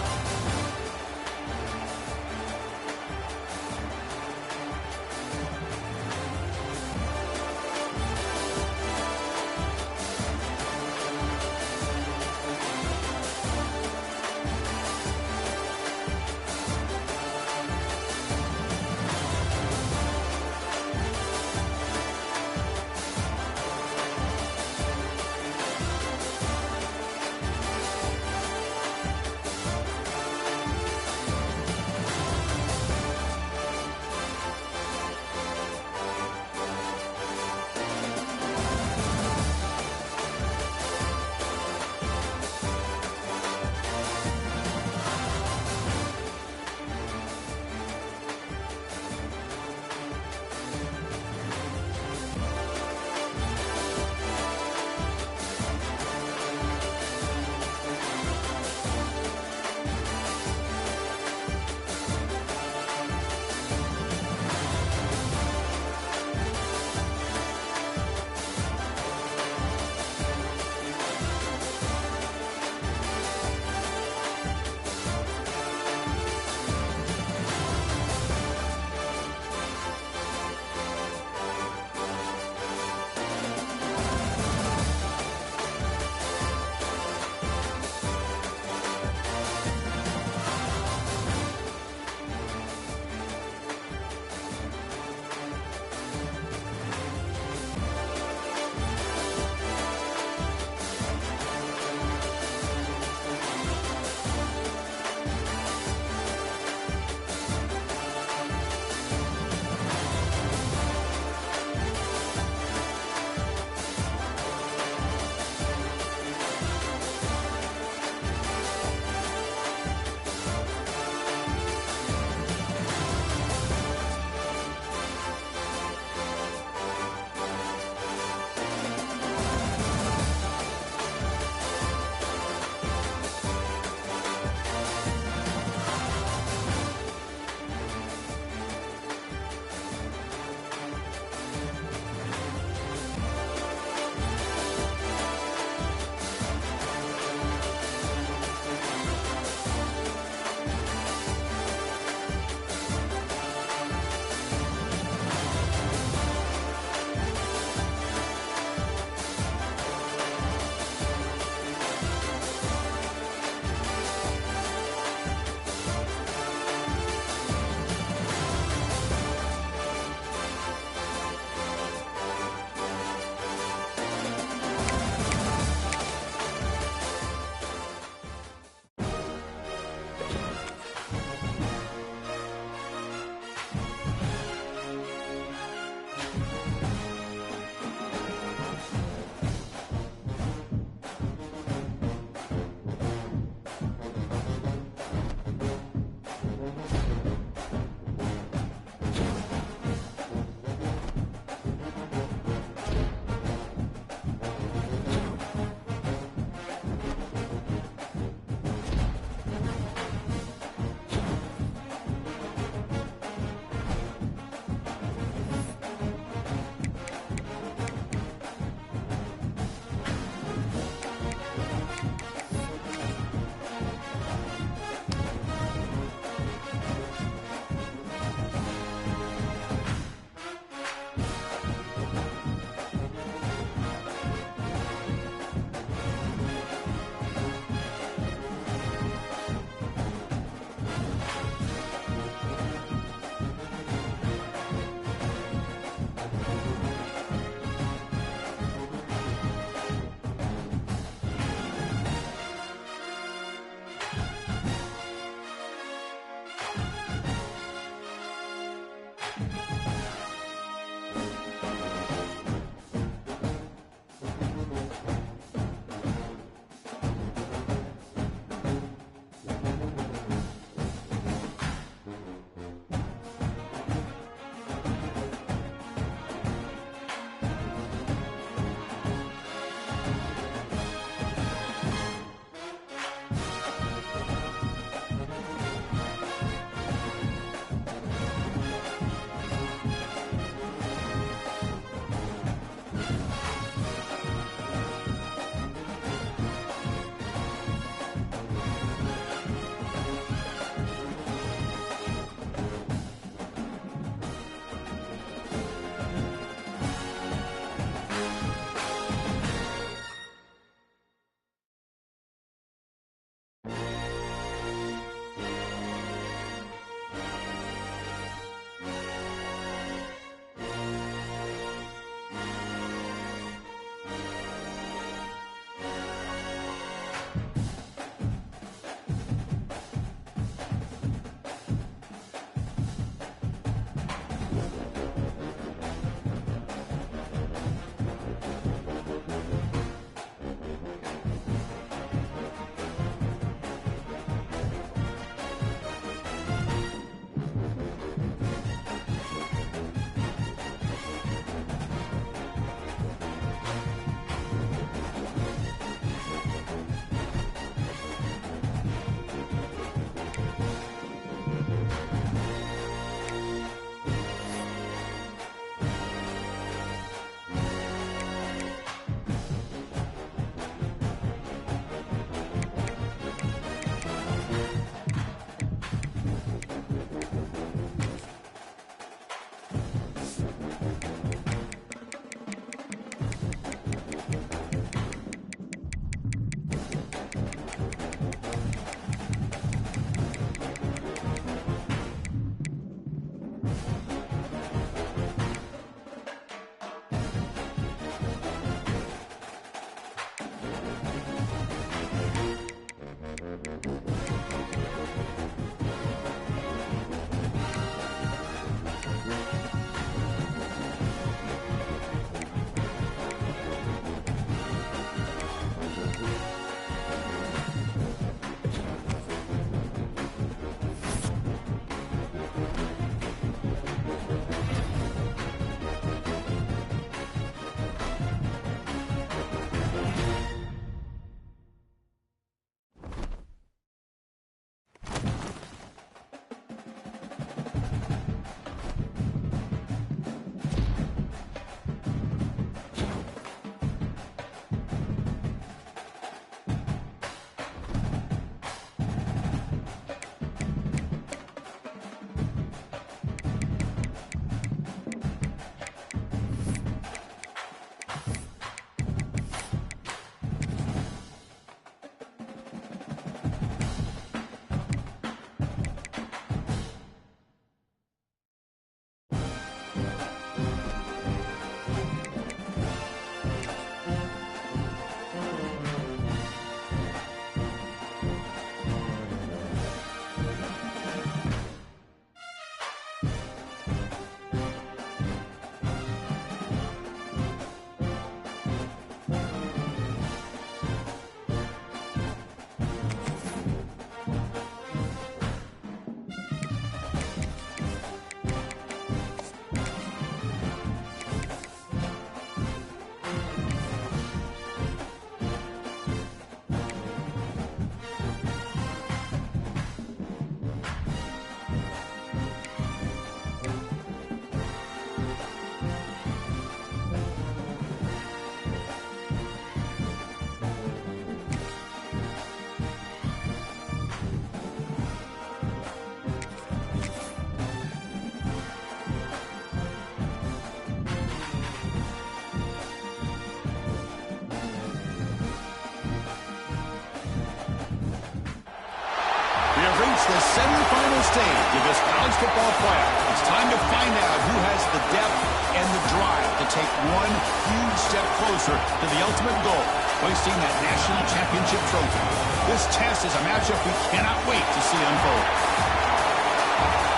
The semifinal stage of this college football playoff. It's time to find out who has the depth and the drive to take one huge step closer to the ultimate goal, hoisting that national championship trophy. This test is a matchup we cannot wait to see unfold.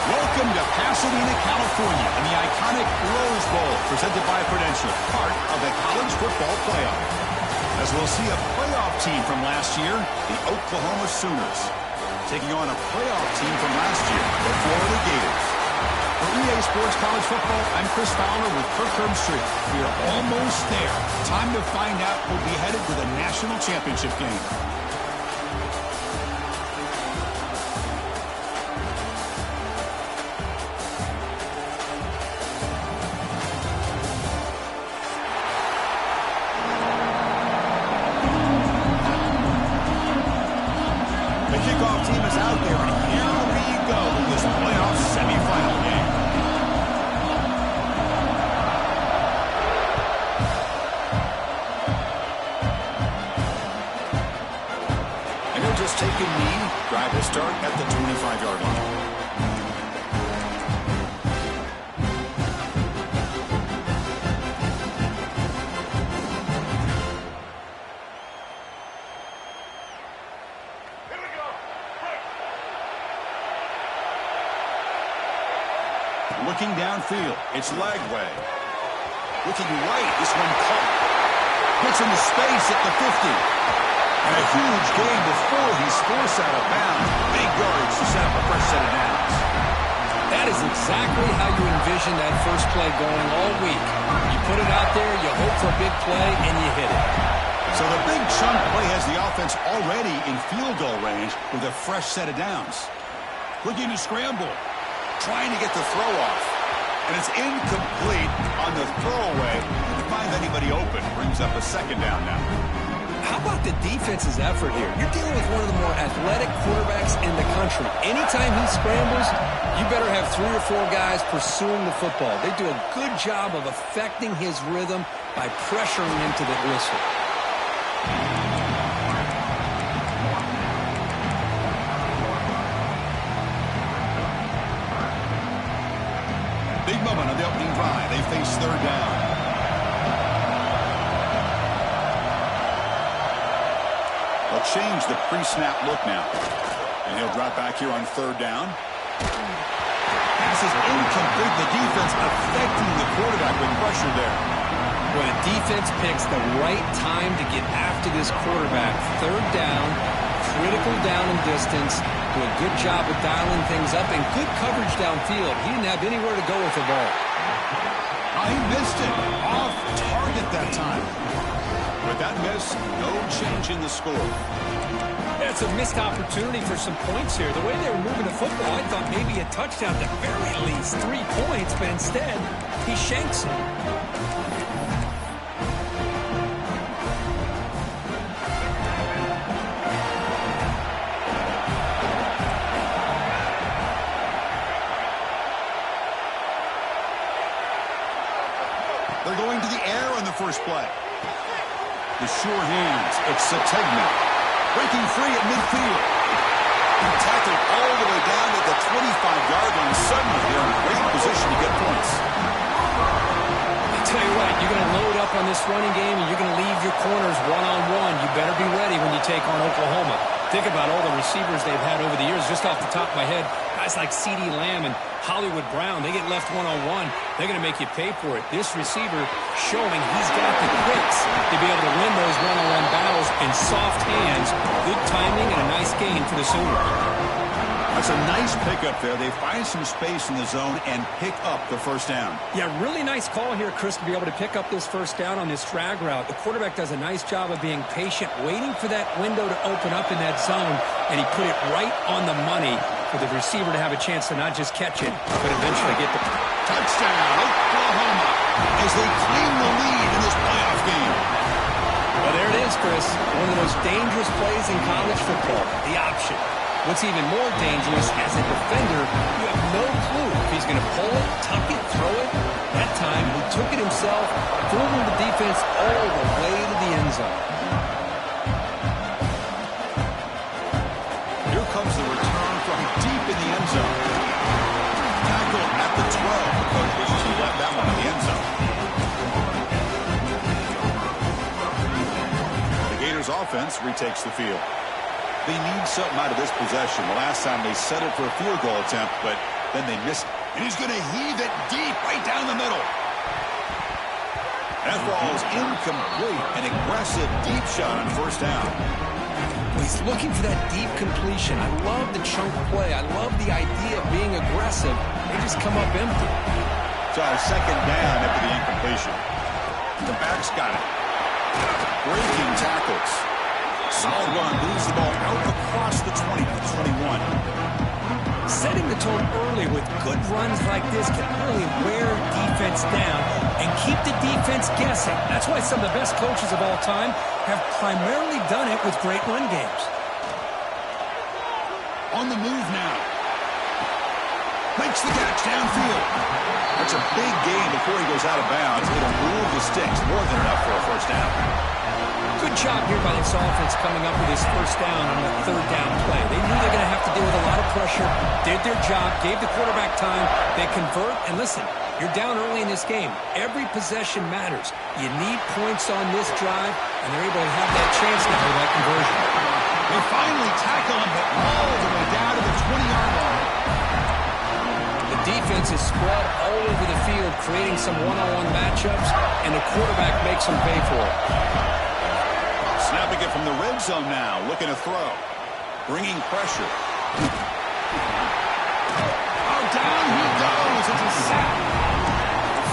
Welcome to Pasadena, California, in the iconic Rose Bowl, presented by Prudential, part of the college football playoff. As we'll see a playoff team from last year, the Oklahoma Sooners, taking on a playoff team from last year, the Florida Gators. For EA Sports College Football, I'm Chris Fowler with Kirk Herbstreit. We are almost there. Time to find out who'll be headed to the national championship game. Kickoff team is out there, and here we go with this playoff semifinal game. And they're just take a knee. Drive will start at the 25-yard line. Looking downfield, it's Lagway. Looking right, this one caught. Gets into space at the 50. And a huge gain before he's forced out of bounds. Big yardage to set up a fresh set of downs. That is exactly how you envision that first play going all week. You put it out there, you hope for a big play, and you hit it. So the big chunk play has the offense already in field goal range with a fresh set of downs. Looking to scramble. Trying to get the throw off. And it's incomplete on the throwaway. Didn't find anybody open. Brings up a second down now. How about the defense's effort here? You're dealing with one of the more athletic quarterbacks in the country. Anytime he scrambles, you better have 3 or 4 guys pursuing the football. They do a good job of affecting his rhythm by pressuring him to the whistle. Big moment on the opening drive. They face third down. They'll change the pre-snap look now. And he'll drop back here on third down. Pass is incomplete. The defense affecting the quarterback with pressure there. When a defense picks the right time to get after this quarterback, third down, critical down and distance, do a good job of dialing things up, and good coverage downfield. He didn't have anywhere to go with the ball. He missed it. Off target that time. With that miss, no change in the score. That's a missed opportunity for some points here. The way they were moving the football, I thought maybe a touchdown, at the very least 3 points, but instead, he shanks it. They're going to the air on the first play. The sure hands. It's Sategna. Breaking free at midfield. Tackled all the way down at the 25-yard line. Suddenly, they're in great position to get points. I'll tell you what, you're going to load up on this running game, and you're going to leave your corners one-on-one. You better be ready when you take on Oklahoma. Think about all the receivers they've had over the years. Just off the top of my head, guys like CeeDee Lamb and Hollywood Brown, they get left one-on-one. They're going to make you pay for it. This receiver showing he's got the quips to be able to win those one-on-one battles in soft hands. Good timing and a nice gain for the Sooners. That's a nice pickup there. They find some space in the zone and pick up the first down. Yeah, really nice call here, Chris, to be able to pick up this first down on this drag route. The quarterback does a nice job of being patient, waiting for that window to open up in that zone, and he put it right on the money for the receiver to have a chance to not just catch it, but eventually get the touchdown, Oklahoma, as they claim the lead in this playoff game. Well, there it is, Chris. One of the most dangerous plays in college football, the option. What's even more dangerous, as a defender, you have no clue if he's going to pull it, tuck it, throw it. That time, he took it himself, fooling the defense all the way to the end zone. Here comes the return from deep in the end zone. Tackle at the 12. The coach wishes he left that one in the end zone. The Gators offense retakes the field. They need something out of this possession. The last time they settled for a field goal attempt, but then they missed it. And he's going to heave it deep right down the middle. That ball is incomplete. An aggressive deep shot on first down. He's looking for that deep completion. I love the chunk play. I love the idea of being aggressive. They just come up empty. So second down after the incompletion. The back's got it. Breaking tackles. Solid run, moves the ball out across the 20 to 21. Setting the tone early with good runs like this can really wear defense down and keep the defense guessing. That's why some of the best coaches of all time have primarily done it with great run games. On the move now. Makes the catch downfield. That's a big gain before he goes out of bounds. It'll move the sticks. More than enough for a first down. Good job here by this offense coming up with this first down on the third down play. They knew they're going to have to deal with a lot of pressure, did their job, gave the quarterback time. They convert, and listen, you're down early in this game. Every possession matters. You need points on this drive, and they're able to have that chance now with that conversion. They finally tackle him, but all the way down to the 20-yard line. The defense is spread all over the field, creating some one-on-one matchups, and the quarterback makes them pay for it. Snapping it from the red zone now, looking to throw. Bringing pressure. Oh, down he goes. It's a sack.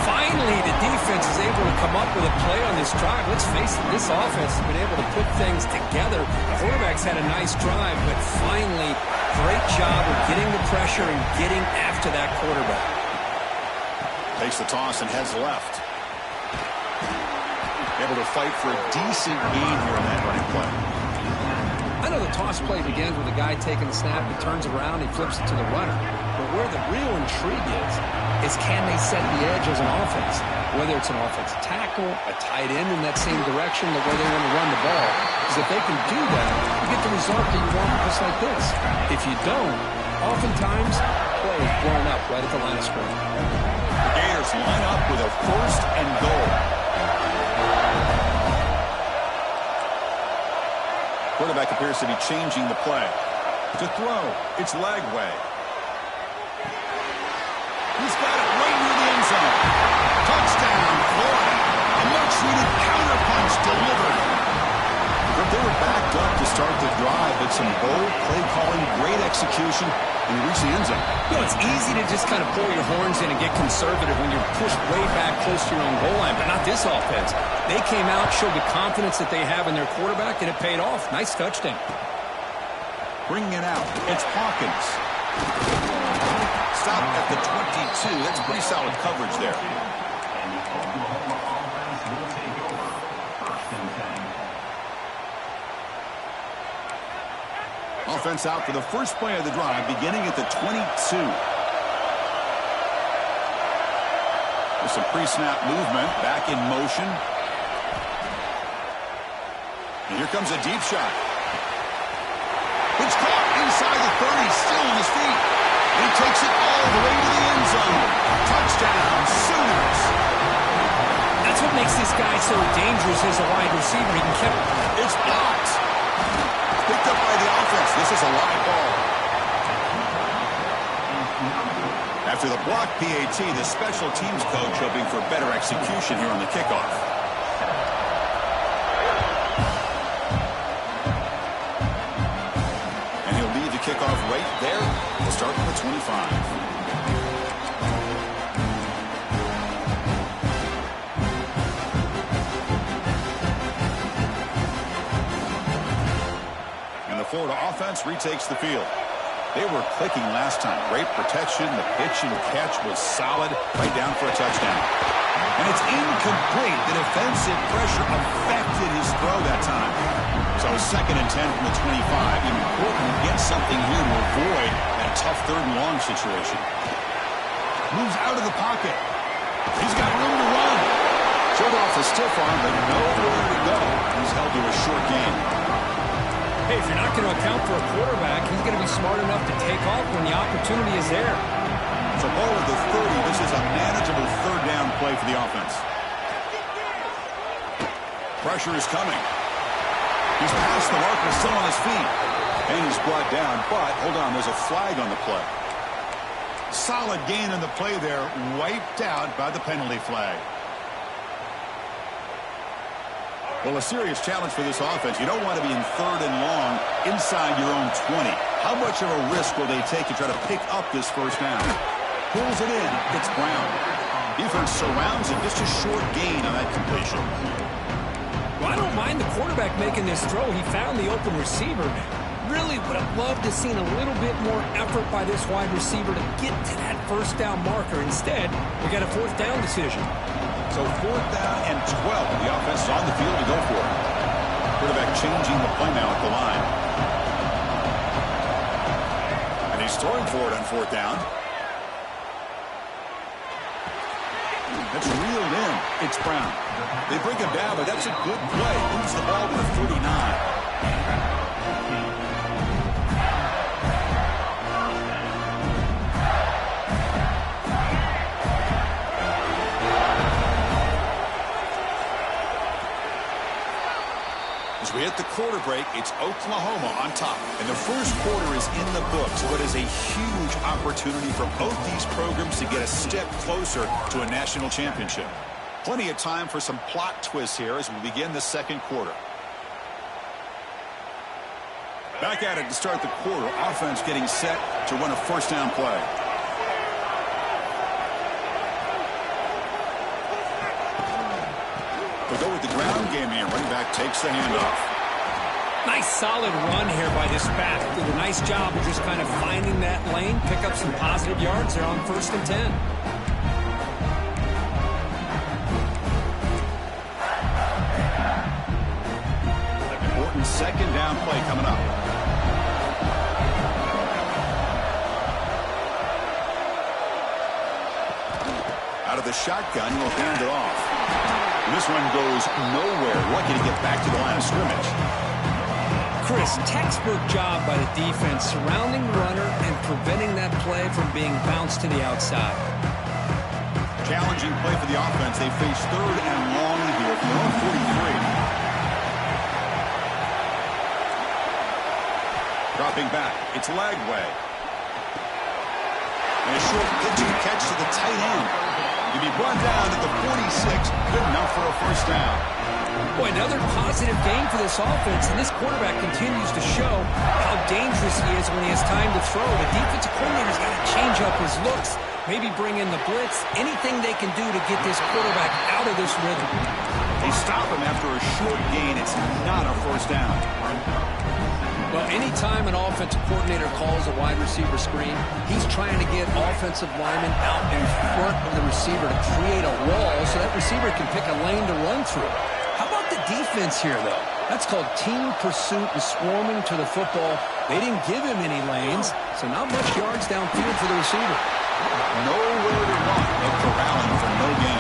Finally, the defense is able to come up with a play on this drive. Let's face it, this offense has been able to put things together. The quarterback's had a nice drive, but finally, great job of getting the pressure and getting after that quarterback. Takes the toss and heads left. Able to fight for a decent gain here in that running play. I know the toss play begins with a guy taking the snap, he turns around, he flips it to the runner. But where the real intrigue is can they set the edge as an offense? Whether it's an offensive tackle, a tight end in that same direction, the way they want to run the ball. Because if they can do that, you get the result that you want just like this. If you don't, oftentimes, play is blown up right at the line of scrimmage. The Gators line up with a 1st and goal. Quarterback appears to be changing the play. To throw, it's Lagway. He's got it right near the end zone. Touchdown, Florida. A much-needed counterpunch delivered. But they were backed up to start the drive, but some bold play calling, great execution, and you reach the end zone. You know, it's easy to just kind of pull your horns in and get conservative when you're pushed way back close to your own goal line, but not this offense. They came out, showed the confidence that they have in their quarterback, and it paid off. Nice touchdown. Bringing it out, it's Hawkins. Stop at the 22. That's pretty solid coverage there. Offense out for the first play of the drive, beginning at the 22. With some pre-snap movement, back in motion. And here comes a deep shot. It's caught inside the 30, still on his feet. And he takes it all the way to the end zone. Touchdown, Sooners. That's what makes this guy so dangerous as a wide receiver. He can catch it. It's blocked. Picked up by the offense. This is a live ball. After the block PAT, the special teams coach hoping for better execution here on the kickoff. And he'll leave the kickoff right there. We'll start from the 25. Florida offense retakes the field. They were clicking last time. Great protection. The pitch and catch was solid. Right down for a touchdown. And it's incomplete. The defensive pressure affected his throw that time. So 2nd and 10 from the 25. Important to get something here to avoid that tough 3rd and long situation. Moves out of the pocket. He's got room to run. Showed off the stiff arm, but nowhere to go. He's held to a short gain. Hey, if you're not going to account for a quarterback, he's going to be smart enough to take off when the opportunity is there. So ball at the 30. This is a manageable 3rd down play for the offense. Pressure is coming. He's past the marker, still on his feet. And he's brought down, but hold on, there's a flag on the play. Solid gain on the play there, wiped out by the penalty flag. Well, a serious challenge for this offense. You don't want to be in 3rd and long inside your own 20. How much of a risk will they take to try to pick up this first down? Pulls it in. It's Brown. Defense surrounds him. Just a short gain on that completion. Well, I don't mind the quarterback making this throw. He found the open receiver. Really would have loved to seen a little bit more effort by this wide receiver to get to that first down marker. Instead, we got a 4th down decision. So 4th down and 12. The offense is on the field to go for it. Quarterback changing the play now at the line. And he's throwing for it on 4th down. That's reeled in. It's Brown. They bring him down, but that's a good play. Moves the ball to the 39. As we hit the quarter break, it's Oklahoma on top. And the first quarter is in the books. What is a huge opportunity for both these programs to get a step closer to a national championship. Plenty of time for some plot twists here as we begin the second quarter. Back at it to start the quarter. Offense getting set to run a first down play. We'll go with the ground game here. Running back takes the handoff. Nice solid run here by this back. Did a nice job of just kind of finding that lane, pick up some positive yards there on 1st and 10. An important second down play coming up. Out of the shotgun, he'll hand it off. This one goes nowhere. Lucky to get back to the line of scrimmage. Chris, textbook job by the defense surrounding the runner and preventing that play from being bounced to the outside. Challenging play for the offense. They face 3rd and long here from their own 43. Dropping back. It's Lagway. And a short pitching catch to the tight end. To be brought down at the 46, good enough for a first down. Boy, another positive game for this offense, and this quarterback continues to show how dangerous he is when he has time to throw. The defensive coordinator's got to change up his looks, maybe bring in the blitz, anything they can do to get this quarterback out of this rhythm. They stop him after a short gain. It's not a first down. Well, anytime an offensive coordinator calls a wide receiver screen, he's trying to get offensive linemen out in front of the receiver to create a wall so that receiver can pick a lane to run through. How about the defense here, though? That's called team pursuit and swarming to the football. They didn't give him any lanes, so not much yards downfield for the receiver. Nowhere to run, but corralling for no gain.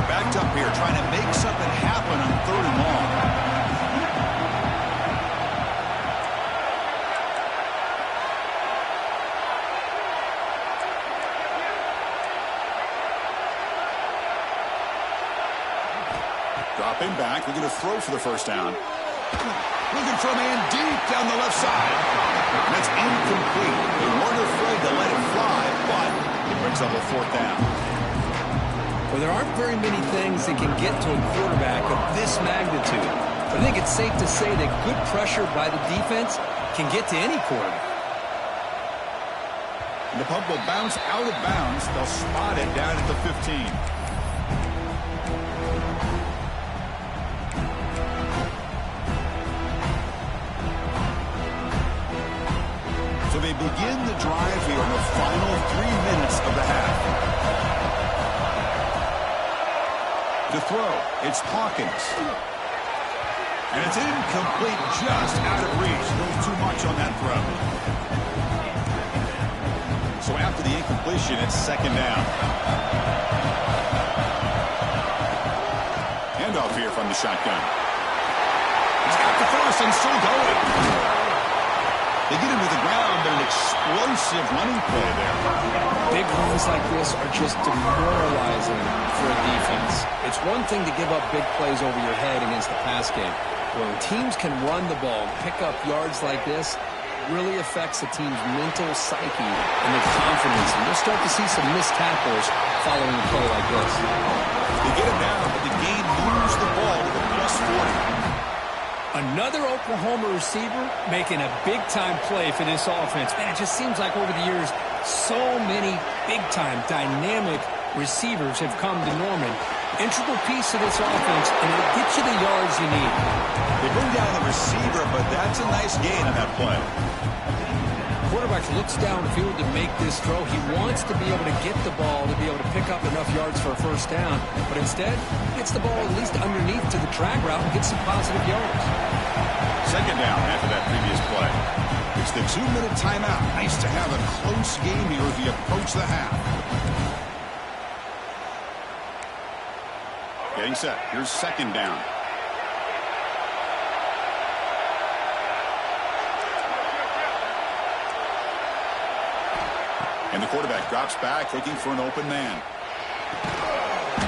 Backed up here, trying to make something happen on 3rd and long. Dropping back, we're going to throw for the first down. Looking for a man deep down the left side. That's incomplete. They weren't afraid to let it fly, but it brings up a 4th down. Well, there aren't very many things that can get to a quarterback of this magnitude. But I think it's safe to say that good pressure by the defense can get to any quarterback. And the puck will bounce out of bounds. They'll spot it down at the 15. So they begin the drive here in the final 3 minutes of the half. To throw, it's Hawkins. And it's incomplete, just out of reach. A little too much on that throw. So after the incompletion, it's 2nd down. Handoff here from the shotgun. He's got the first and still going. They get him to the ground, but an explosive running play there. Big runs like this are just demoralizing for a defense. It's one thing to give up big plays over your head against the pass game. When teams can run the ball, pick up yards like this, it really affects a team's mental psyche and their confidence. And you'll start to see some missed tackles following a play like this. They get him down, but the game moves the ball to the plus 40. Another Oklahoma receiver making a big-time play for this offense. Man, it just seems like over the years, so many big-time, dynamic receivers have come to Norman. Integral piece of this offense, and it'll get you the yards you need. They bring down the receiver, but that's a nice gain on that play. Quarterback looks downfield to make this throw. He wants to be able to get the ball to be able to pick up enough yards for a first down, but instead, gets the ball at least underneath to the drag route and gets some positive yards. second down after that previous play. It's the 2-minute timeout. Nice to have a close game here as we approach the half. Getting set. Here's second down. And the quarterback drops back, looking for an open man.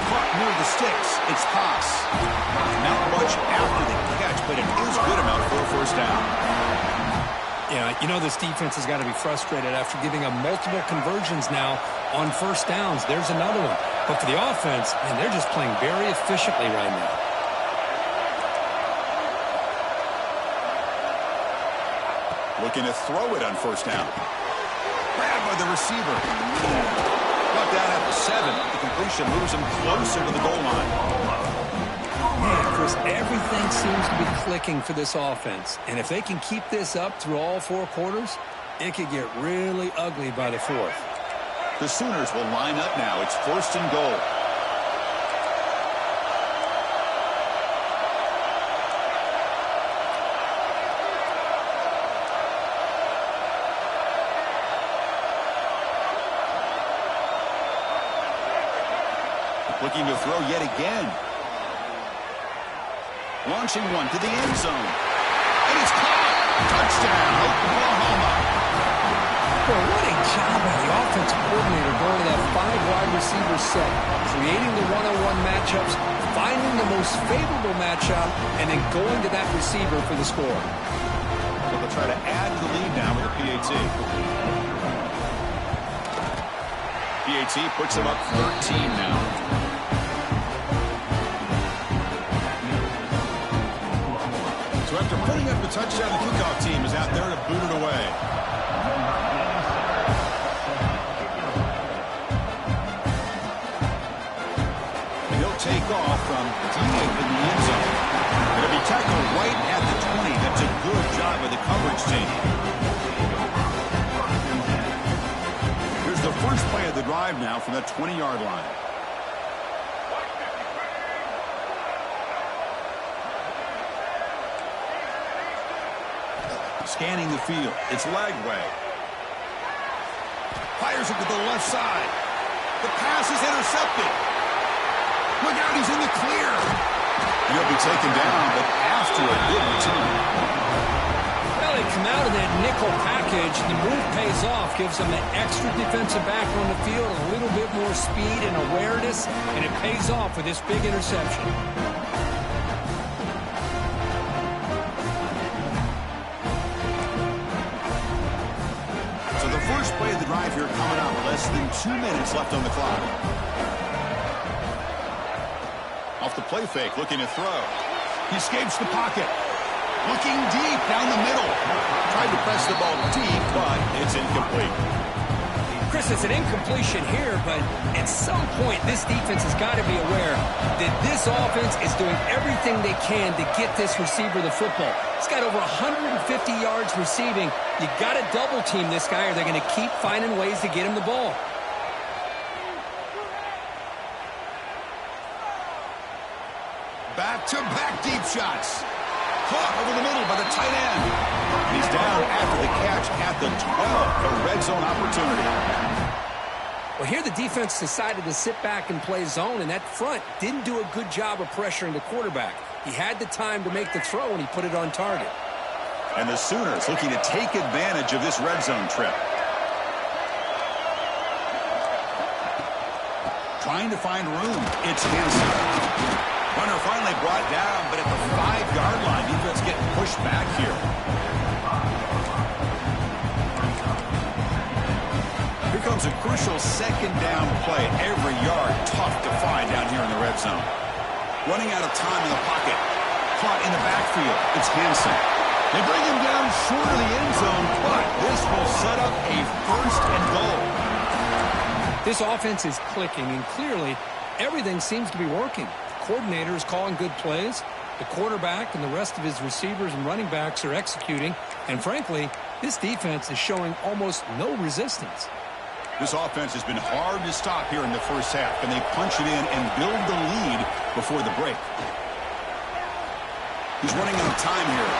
Caught near the sticks. It's Haas. Not much after the catch, but it is good enough for a first down. Yeah, you know this defense has got to be frustrated after giving up multiple conversions now on first downs. There's another one. But for the offense, man, they're just playing very efficiently right now. Looking to throw it on first down. Grabbed by the receiver. Brought down at the 7. The completion moves him closer to the goal line. Man, Chris, everything seems to be clicking for this offense. And if they can keep this up through all 4 quarters, it could get really ugly by the 4th. The Sooners will line up now. It's first and goal. Looking to throw yet again. Launching one to the end zone. And it's caught. Touchdown, Oklahoma. Well, what a job by the offensive coordinator going to that 5-wide receiver set, creating the one-on-one matchups, finding the most favorable matchup, and then going to that receiver for the score. So they'll try to add to the lead now with a PAT. PAT puts them up 13 now. So after putting up a touchdown, the kickoff team is out there to boot it away. And he'll take off from deep in the end zone. It'll be tackled right at the 20. That's a good job by the coverage team. Here's the first play of the drive now from the 20-yard line. Scanning the field. It's Lagway. Fires it to the left side. The pass is intercepted. Look out, he's in the clear. He'll be taken down, but after a good return. Well, they come out of that nickel package. The move pays off, gives them an extra defensive back on the field, a little bit more speed and awareness, and it pays off with this big interception. First play of the drive here coming up. Less than 2 minutes left on the clock. Off the play fake, looking to throw. He escapes the pocket. Looking deep down the middle. Tried to press the ball deep, but it's incomplete. Chris, it's an incompletion here, but at some point, this defense has got to be aware that this offense is doing everything they can to get this receiver the football. He's got over 150 yards receiving. You got to double team this guy or they're going to keep finding ways to get him the ball. Back-to-back deep shots. Caught over the middle by the tight end. He's down after the catch at the 12. A red zone opportunity. Well, here the defense decided to sit back and play zone, and that front didn't do a good job of pressuring the quarterback. He had the time to make the throw, and he put it on target. And the Sooners looking to take advantage of this red zone trip. Trying to find room. It's Ncaa. Runner finally brought down, but at the 5-yard line, defense getting pushed back here. Here comes a crucial second down play. Every yard tough to find down here in the red zone. Running out of time in the pocket. Caught in the backfield. It's Hansen. They bring him down short of the end zone, but this will set up a first and goal. This offense is clicking, and clearly everything seems to be working. The coordinator is calling good plays. The quarterback and the rest of his receivers and running backs are executing. And frankly, this defense is showing almost no resistance. This offense has been hard to stop here in the first half, and they punch it in and build the lead before the break. He's running out of time here.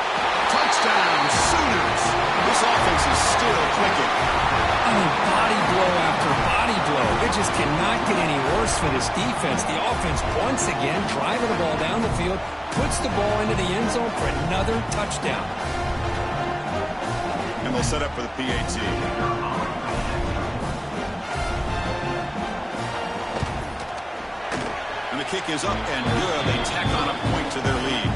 Touchdown, Sooners. This offense is still clicking. I mean, body blow after body blow. It just cannot get any worse for this defense. The offense, once again, driving the ball down the field, puts the ball into the end zone for another touchdown. And they'll set up for the PAT. And the kick is up and good. They tack on a point to their lead.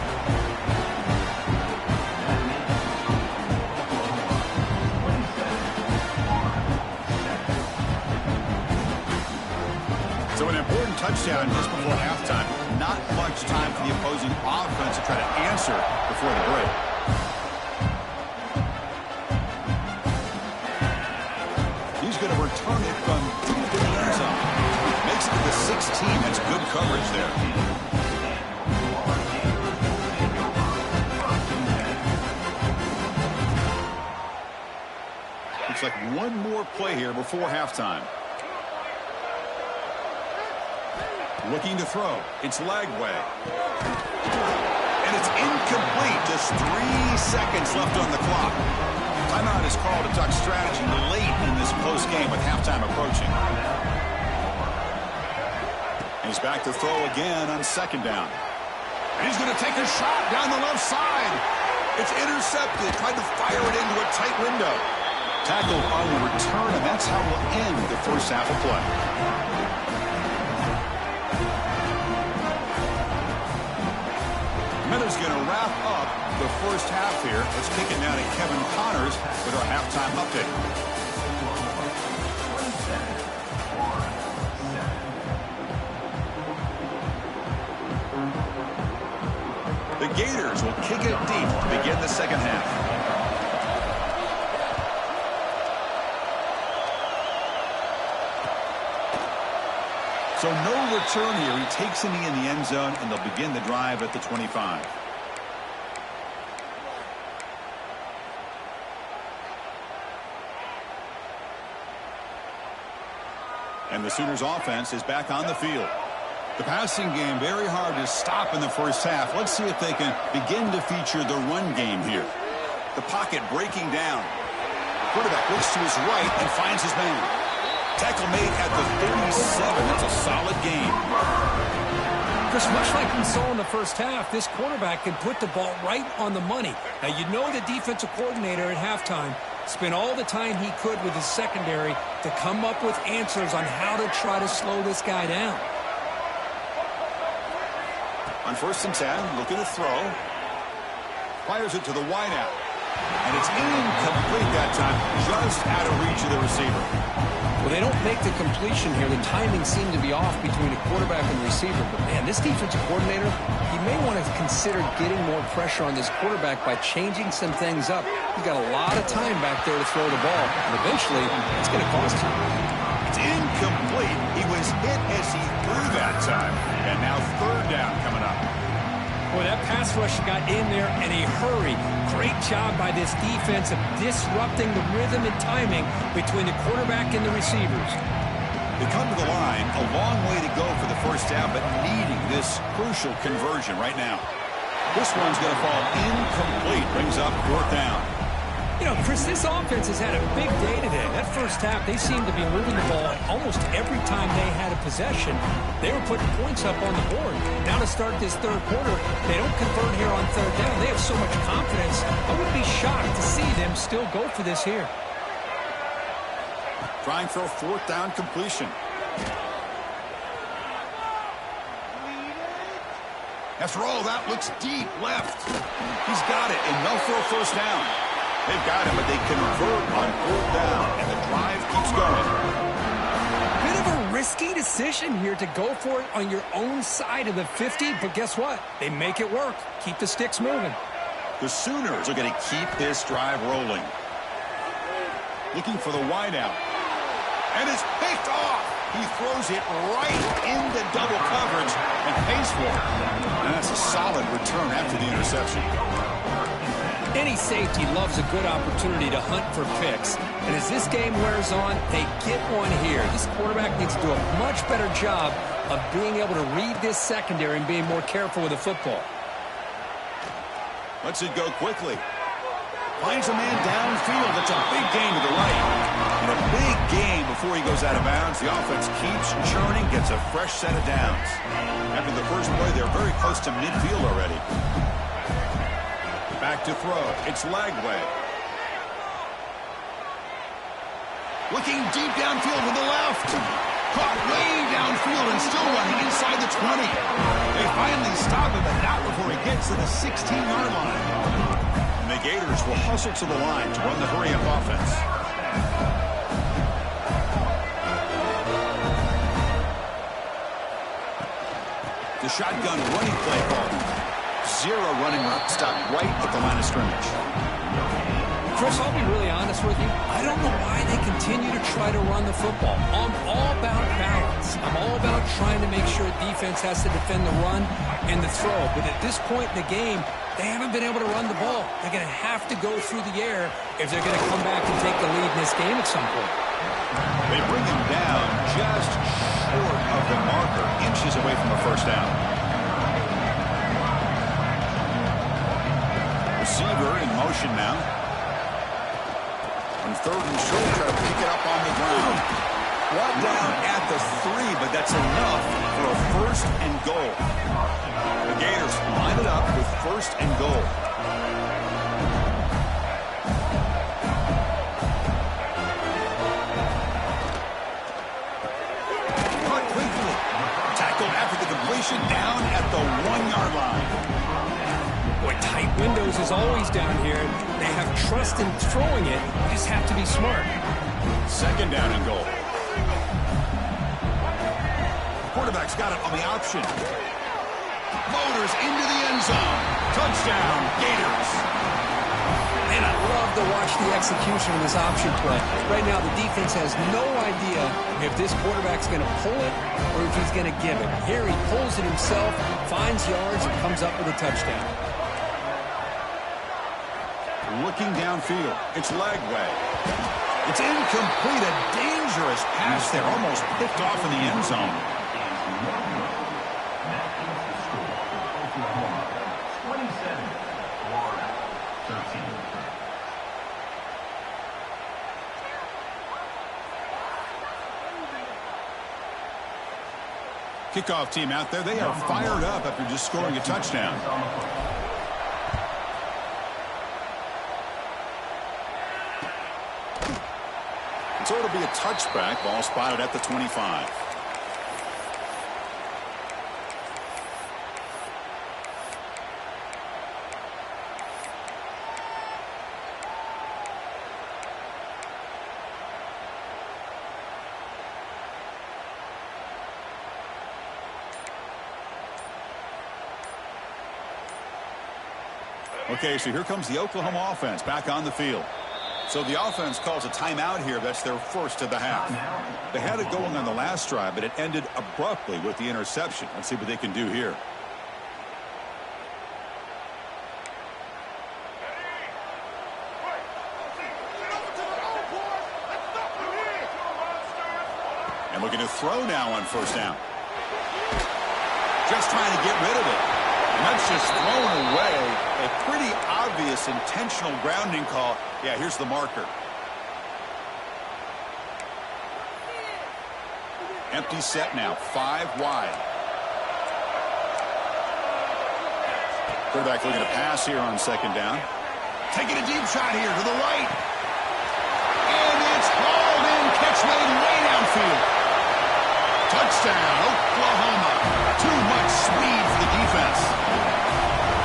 So an important touchdown just before halftime. Not much time for the opposing offense to try to answer before the break. He's going to return it from deep in the end zone. Makes it to the 16. That's good coverage there. Looks like one more play here before halftime. Looking to throw. It's Lagway. And it's incomplete. Just 3 seconds left on the clock. Timeout is called to talk strategy late in this close game with halftime approaching. And he's back to throw again on second down. And he's going to take a shot down the left side. It's intercepted. Tried to fire it into a tight window. Tackled on the return, and that's how we'll end the first half of play. Miller's going to wrap up the first half here. Let's kick it now to Kevin Connors with our halftime update. The Gators will kick it deep to begin the second half. So no return here. He takes a knee in the end zone, and they'll begin the drive at the 25. And the Sooners offense is back on the field. The passing game very hard to stop in the first half. Let's see if they can begin to feature the run game here. The pocket breaking down. The quarterback looks to his right and finds his man. Tackle made at the 37. That's a solid game. Chris, much like we saw in the first half, this quarterback can put the ball right on the money. Now, you know the defensive coordinator at halftime spent all the time he could with his secondary to come up with answers on how to try to slow this guy down. On 1st and 10, looking to throw. Fires it to the wideout. And it's incomplete that time, just out of reach of the receiver. Well, they don't make the completion here. The timing seemed to be off between the quarterback and the receiver. But, man, this defensive coordinator, he may want to consider getting more pressure on this quarterback by changing some things up. He's got a lot of time back there to throw the ball. And eventually, it's going to cost him. It's incomplete. He was hit as he threw that time. And now 3rd down coming up. Boy, that pass rush got in there in a hurry. Great job by this defense of disrupting the rhythm and timing between the quarterback and the receivers. They come to the line, a long way to go for the first down, but needing this crucial conversion right now. This one's going to fall incomplete, brings up 4th down. You know, Chris, this offense has had a big day today. That first half, they seemed to be moving the ball almost every time they had a possession. They were putting points up on the board. Now to start this 3rd quarter, they don't convert here on 3rd down. They have so much confidence. I wouldn't be shocked to see them still go for this here. Trying for a 4th down completion. After all, that looks deep left. He's got it, and no for a 1st down. They've got him, but they convert on 4th down, and the drive keeps going. Bit of a risky decision here to go for it on your own side of the 50, but guess what? They make it work. Keep the sticks moving. The Sooners are going to keep this drive rolling. Looking for the wideout. And it's picked off. He throws it right into double coverage and pays for it. And that's a solid return after the interception. Any safety loves a good opportunity to hunt for picks. And as this game wears on, they get one here. This quarterback needs to do a much better job of being able to read this secondary and being more careful with the football. Let's it go quickly. Finds a man downfield. It's a big gain to the right. And a big gain before he goes out of bounds. The offense keeps churning, gets a fresh set of downs. After the first play, they're very close to midfield already. Back to throw. It's Lagway. Looking deep downfield with the left. Caught way downfield and still running inside the 20. They finally stop him, but not before he gets to the 16-yard line. And the Gators will hustle to the line to run the hurry-up offense. The shotgun running play call. Zero running route. Stop right at the line of scrimmage. Chris, I'll be really honest with you. I don't know why they continue to try to run the football. I'm all about balance. I'm all about trying to make sure defense has to defend the run and the throw. But at this point in the game, they haven't been able to run the ball. They're going to have to go through the air if they're going to come back and take the lead in this game at some point. They bring him down just short of the marker, inches away from a first down. Receiver in motion now. On third and short, try to pick it up on the ground. Brought down at the 3, but that's enough for a first and goal. The Gators line it up with first and goal. Caught quickly. Tackled after the completion down at the 1-yard line. Boy, tight windows is always down here. They have trust in throwing it. You just have to be smart. Second down and goal. Quarterback's got it on the option. Motors into the end zone. Touchdown, Gators. And I love to watch the execution of this option play. Right now, the defense has no idea if this quarterback's going to pull it or if he's going to give it. Here he pulls it himself, finds yards, and comes up with a touchdown. Looking downfield. It's Lagway. It's incomplete. A dangerous pass there. Almost picked off in the end zone. Kickoff team out there. They are fired up after just scoring a touchdown. So it'll be a touchback. Ball spotted at the 25. Okay, so here comes the Oklahoma offense back on the field. So the offense calls a timeout here. That's their first of the half. They had it going on the last drive, but it ended abruptly with the interception. Let's see what they can do here. And looking to throw now on first down. Just trying to get rid of it. And that's just thrown away. A pretty obvious intentional grounding call. Yeah, here's the marker. Empty set now, 5 wide. Quarterback looking to pass here on second down. Taking a deep shot here to the right. And it's hauled in. Catch made way downfield. Touchdown, Oklahoma. Too much speed for the defense.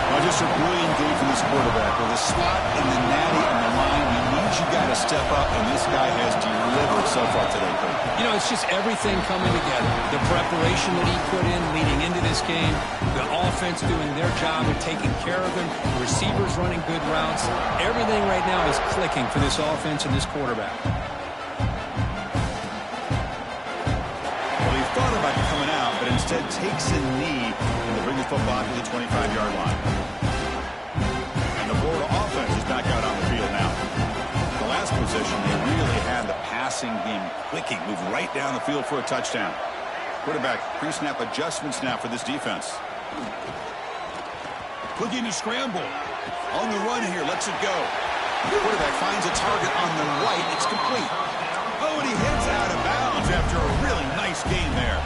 Well, just a brilliant game from this quarterback. With a spot in the natty on the line, we need you got to step up, and this guy has delivered so far today, Coach. You know, it's just everything coming together. The preparation that he put in leading into this game, the offense doing their job of taking care of him, the receivers running good routes. Everything right now is clicking for this offense and this quarterback. Well, he thought about coming out, but instead takes a knee and to bring the football to the 25-yard line. And the Florida offense is back out on the field now. The last possession, they really had the passing game clicking, moved right down the field for a touchdown. Quarterback pre-snap adjustments now for this defense. Looking to scramble. On the run here, lets it go. The quarterback finds a target on the right. It's complete. Oh, and he heads out of bounds after a really nice game there.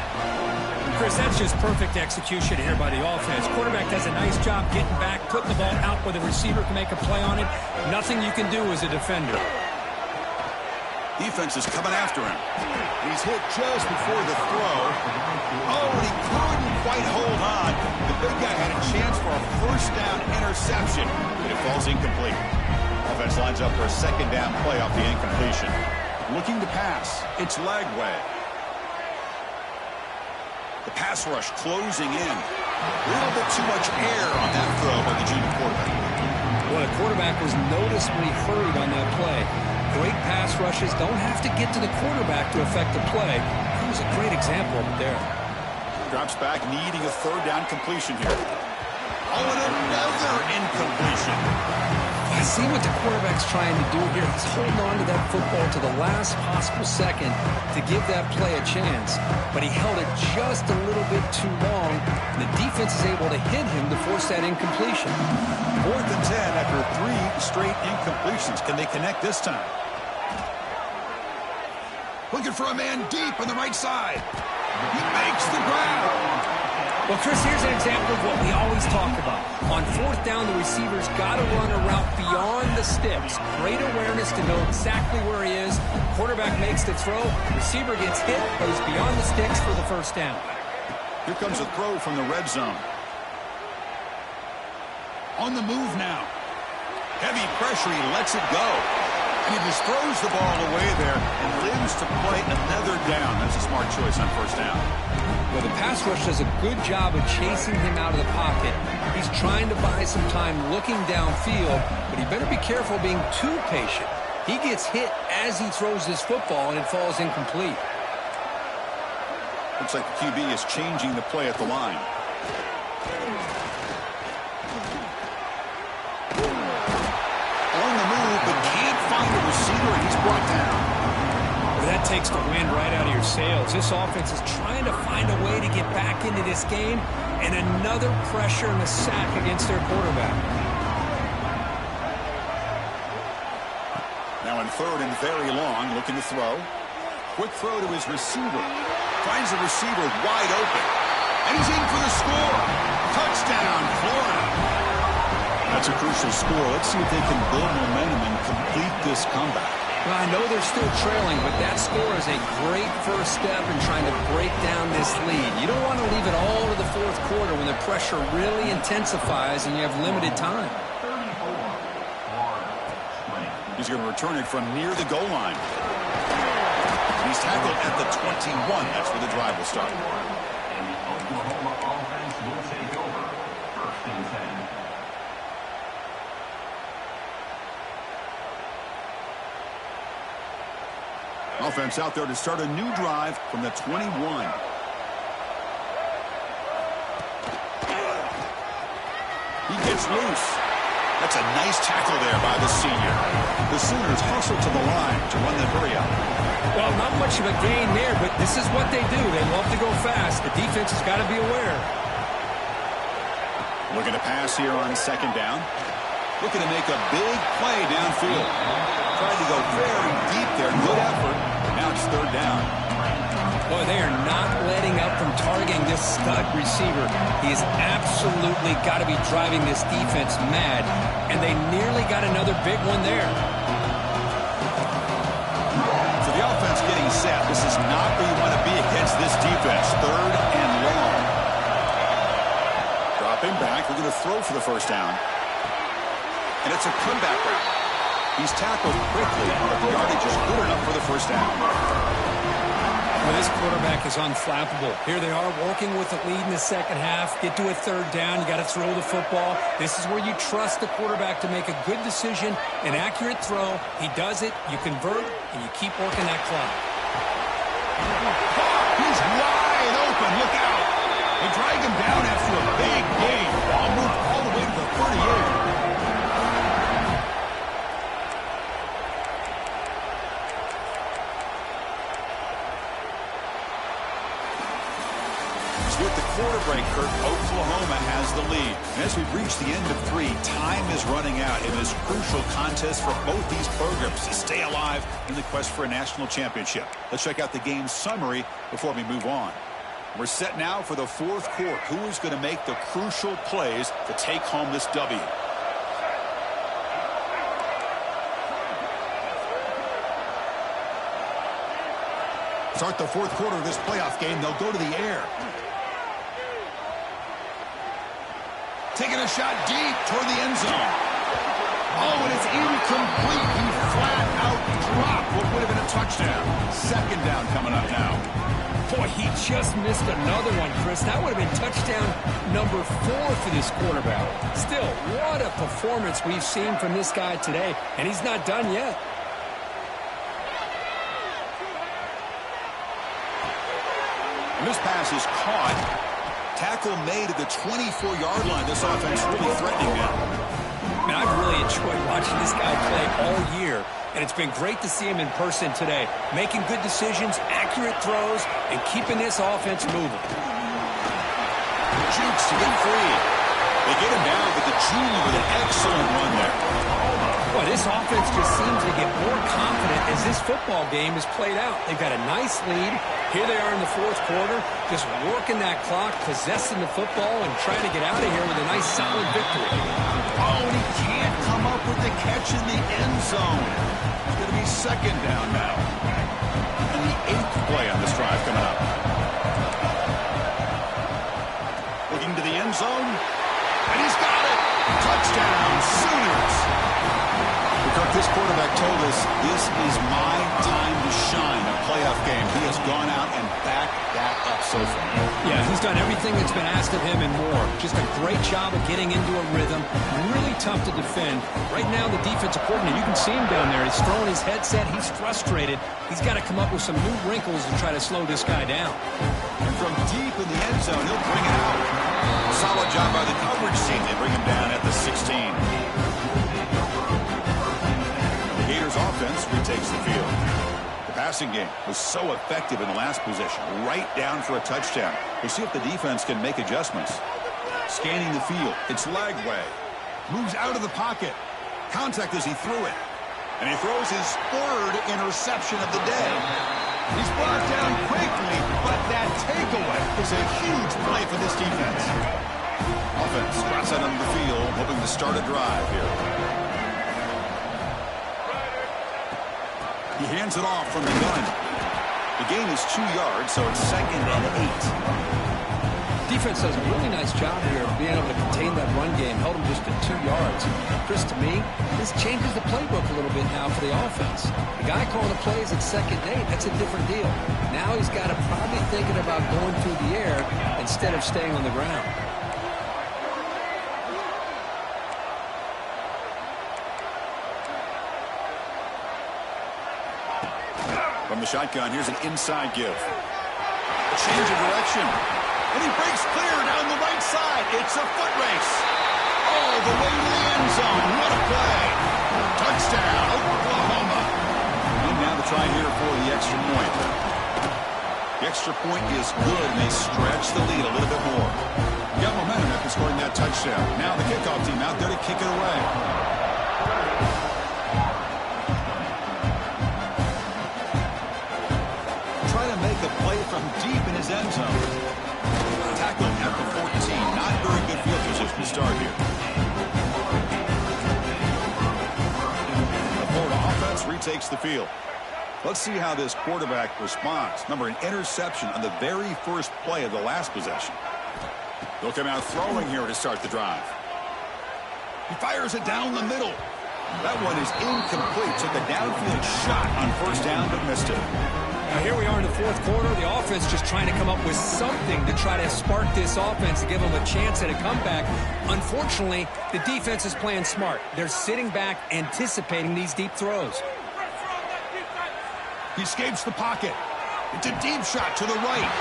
Chris, that's just perfect execution here by the offense. Quarterback does a nice job getting back, putting the ball out where the receiver can make a play on it. Nothing you can do as a defender. Defense is coming after him. He's hit just before the throw. Oh, and he couldn't quite hold on. The big guy had a chance for a first down interception, but it falls incomplete. Offense lines up for a second down play off the incompletion. Looking to pass. It's Lagway. The pass rush closing in. A little bit too much air on that throw by the junior quarterback. Well, the quarterback was noticeably hurried on that play. Great pass rushes don't have to get to the quarterback to affect the play. That was a great example of it there. Drops back, needing a third down completion here. Oh, and another incompletion. I see what the quarterback's trying to do here. He's holding on to that football to the last possible second to give that play a chance. But he held it just a little bit too long. And the defense is able to hit him to force that incompletion. 4th and 10 after 3 straight incompletions. Can they connect this time? Looking for a man deep on the right side. He makes the grab. Well, Chris, here's an example of what we always talk about. On 4th down, the receiver's got to run a route beyond the sticks. Great awareness to know exactly where he is. Quarterback makes the throw. Receiver gets hit, goes beyond the sticks for the first down. Here comes a throw from the red zone. On the move now. Heavy pressure, he lets it go. And he just throws the ball away there and lives to play another down. That's a smart choice on first down. Well, the pass rush does a good job of chasing him out of the pocket. He's trying to buy some time looking downfield, but he better be careful being too patient. He gets hit as he throws this football, and it falls incomplete. Looks like the QB is changing the play at the line. On the move, but can't find the receiver, and he's brought down. That takes the wind right out of your sails. This offense is trying to find a way to get back into this game, and another pressure and a sack against their quarterback. Now in 3rd and very long, looking to throw. Quick throw to his receiver. Finds the receiver wide open. And he's in for the score. Touchdown, Florida. That's a crucial score. Let's see if they can build momentum and complete this comeback. Well, I know they're still trailing, but that score is a great first step in trying to break down this lead. You don't want to leave it all to the 4th quarter when the pressure really intensifies and you have limited time. He's going to return it from near the goal line. He's tackled at the 21. That's where the drive will start. And the Oklahoma offense will take over. 1st and 10. Offense out there to start a new drive from the 21. He gets loose. That's a nice tackle there by the senior. The Sooners hustle to the line to run the hurry up. Well, not much of a gain there, but this is what they do. They love to go fast. The defense has got to be aware. Looking to pass here on 2nd down. Looking to make a big play downfield. Tried to go very deep there. Good effort. Now it's 3rd down. Boy, they are not letting up from targeting this stud receiver. He has absolutely got to be driving this defense mad, and they nearly got another big one there. So the offense getting set. This is not where you want to be against this defense. 3rd and long. Dropping back. We're going to throw for the first down. And it's a comeback route. He's tackled quickly, but the yardage is good enough for the first down. Well, this quarterback is unflappable. Here they are working with the lead in the second half. Get to a 3rd down. You got to throw the football. This is where you trust the quarterback to make a good decision, an accurate throw. He does it, you convert, and you keep working that clock. He's wide open. Look out. They drag him down after a big gain. Ball moved all the way to the 38. With the quarter break, Kirk, Oklahoma has the lead. And As we've reached the end of 3, time is running out in this crucial contest for both these programs to stay alive in the quest for a national championship. Let's check out the game summary before we move on. We're set now for the 4th quarter. Who is going to make the crucial plays to take home this W? Start the 4th quarter of this playoff game. They'll go to the air. Taking a shot deep toward the end zone. Oh, and it's incomplete. He flat out dropped what would have been a touchdown. 2nd down coming up now. Boy, he just missed another one, Chris. That would have been touchdown number 4 for this quarterback. Still, what a performance we've seen from this guy today, and he's not done yet. And this pass is caught. Tackle made at the 24-yard line. This offense really threatening now. Man, I've really enjoyed watching this guy play all year, and it's been great to see him in person today, making good decisions, accurate throws, and keeping this offense moving. Jukes to get free. They get him down, but the junior with an excellent run there. Boy, this offense just seems to get more confident as this football game is played out. They've got a nice lead. Here they are in the 4th quarter, just working that clock, possessing the football, and trying to get out of here with a nice, solid victory. Oh, and he can't come up with the catch in the end zone. It's going to be 2nd down now. And the 8th play on this drive coming up. Looking to the end zone. And he's got it. Touchdown, Sooners. Because this quarterback told us this is my time to shine, a playoff game. He has gone out and backed that up so far. Yeah, he's done everything that's been asked of him and more. Just a great job of getting into a rhythm. Really tough to defend. Right now, the defensive coordinator, you can see him down there. He's throwing his headset. He's frustrated. He's got to come up with some new wrinkles to try to slow this guy down. And from deep in the end zone, he'll bring it out. Solid job by the coverage team. They bring him down at the 16. The Gators offense retakes the field. The passing game was so effective in the last possession, right down for a touchdown. We'll see if the defense can make adjustments. Scanning the field, it's Lagway. Moves out of the pocket. Contact as he threw it. And he throws his 3rd interception of the day. He's brought down quickly, but that takeaway is a huge play for this defense. Offense cross out onto the field, hoping to start a drive here. He hands it off from the gun. The gain is 2 yards, so it's 2nd and 8. Defense does a really nice job here of being able to contain that run game. Held him just at 2 yards. Chris, to me, this changes the playbook a little bit now for the offense. The guy calling the plays at 2nd and 8, that's a different deal. Now he's got to probably thinking about going through the air instead of staying on the ground. From the shotgun, here's an inside give. A change of direction. And he breaks clear down the right side. It's a foot race. All the way to the end zone. What a play. Touchdown, Oklahoma. And now to try here for the extra point. The extra point is good, and they stretch the lead a little bit more. Got momentum after scoring that touchdown. Now the kickoff team out there to kick it away. Make a play from deep in his end zone. Tackle at the 14. Not very good field position to start here. The Florida offense retakes the field. Let's see how this quarterback responds. Remember, an interception on the very first play of the last possession. They'll come out throwing here to start the drive. He fires it down the middle. That one is incomplete. Took a downfield shot on 1st down, but missed it. Now here we are in the 4th quarter. The offense just trying to come up with something to try to spark this offense to give them a chance at a comeback. Unfortunately, the defense is playing smart. They're sitting back, anticipating these deep throws. He escapes the pocket. It's a deep shot to the right.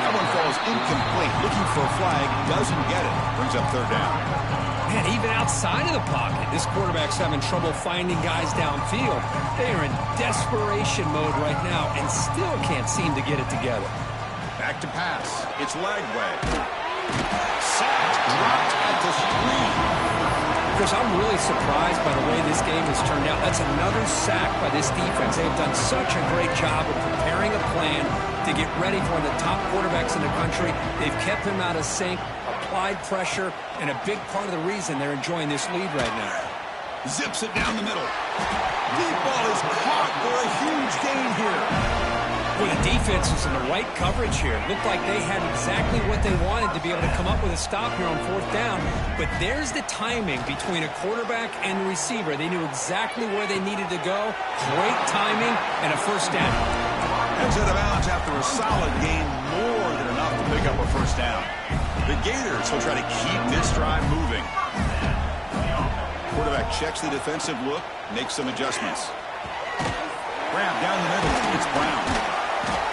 That one falls incomplete. Looking for a flag, doesn't get it. Brings up 3rd down. Man, even outside of the pocket, this quarterback's having trouble finding guys downfield. They are in desperation mode right now and still can't seem to get it together. Back to pass. It's Lagway. Sacked, dropped at the 3. Chris, I'm really surprised by the way this game has turned out. That's another sack by this defense. They've done such a great job of preparing a plan to get ready for one of the top quarterbacks in the country. They've kept him out of sync, applied pressure, and a big part of the reason they're enjoying this lead right now. Zips it down the middle. Deep ball is caught for a huge gain here. Well, the defense is in the right coverage here. Looked like they had exactly what they wanted to be able to come up with a stop here on fourth down. But there's the timing between a quarterback and the receiver. They knew exactly where they needed to go. Great timing and a first down. Heads out of bounds after a solid gain, more than enough to pick up a first down. The Gators will try to keep this drive moving. Quarterback checks the defensive look, makes some adjustments. Grab down the middle. It's Brown.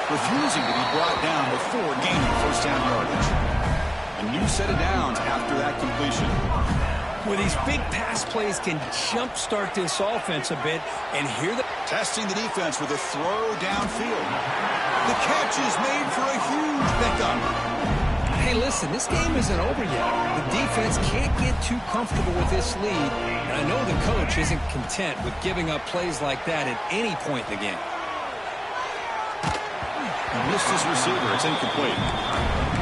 Refusing to be brought down before gaining first down yardage. A new set of downs after that completion. Well, these big pass plays can jumpstart this offense a bit. And here the testing the defense with a throw downfield. The catch is made for a huge pickup. Hey, listen, this game isn't over yet. The defense can't get too comfortable with this lead. And I know the coach isn't content with giving up plays like that at any point in the game. He missed his receiver. It's incomplete.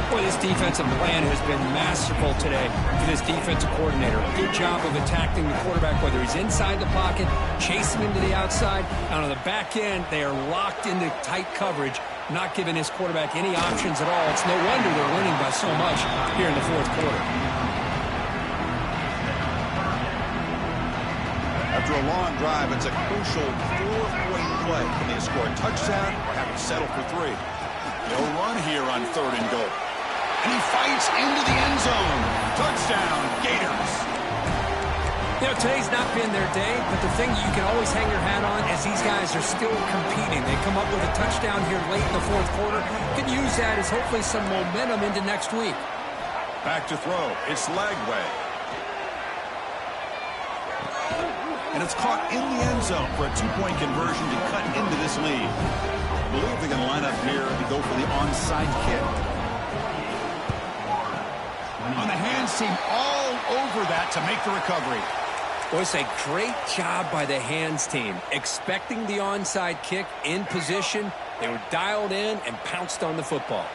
Boy, this defensive plan has been masterful today for this defensive coordinator. Good job of attacking the quarterback, whether he's inside the pocket, chasing him to the outside. And on the back end, they are locked into tight coverage, not giving his quarterback any options at all. It's no wonder they're winning by so much here in the fourth quarter. After a long drive, it's a crucial 4-point play. Can they score a touchdown or have it settle for 3? They'll run here on 3rd and goal. And he fights into the end zone. Touchdown, Gators. You know, today's not been their day, but the thing you can always hang your hat on is these guys are still competing. They come up with a touchdown here late in the fourth quarter. Can use that as hopefully some momentum into next week. Back to throw. It's Lagway. And it's caught in the end zone for a 2-point conversion to cut into this lead. I believe they're going to line up here to go for the onside kick. On the hands team, all over that to make the recovery. Boy, it's a great job by the hands team. Expecting the onside kick in position. They were dialed in and pounced on the football.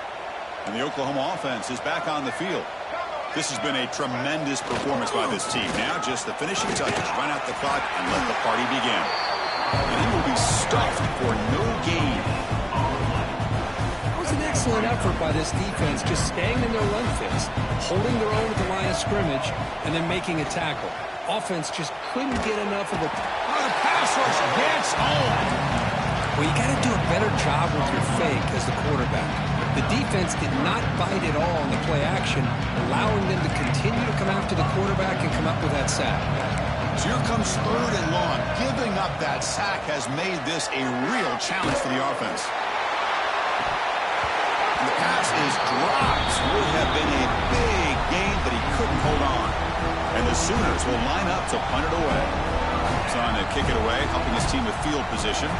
And the Oklahoma offense is back on the field. This has been a tremendous performance by this team. Now just the finishing touches. Run out the clock and let the party begin. And he will be stuffed for no gain. That was an excellent effort by this defense, just staying in their run fits, holding their own at the line of scrimmage, and then making a tackle. Offense just couldn't get enough of a... The pass rush gets home. Well, you got to do a better job with your fake as the quarterback. The defense did not bite at all on the play action, allowing them to continue to come after the quarterback and come up with that sack. So here comes 3rd and long. Giving up that sack has made this a real challenge for the offense. And the pass is dropped. Would have been a big gain, but he couldn't hold on. And the Sooners will line up to punt it away. He's on to kick it away, helping his team with field position.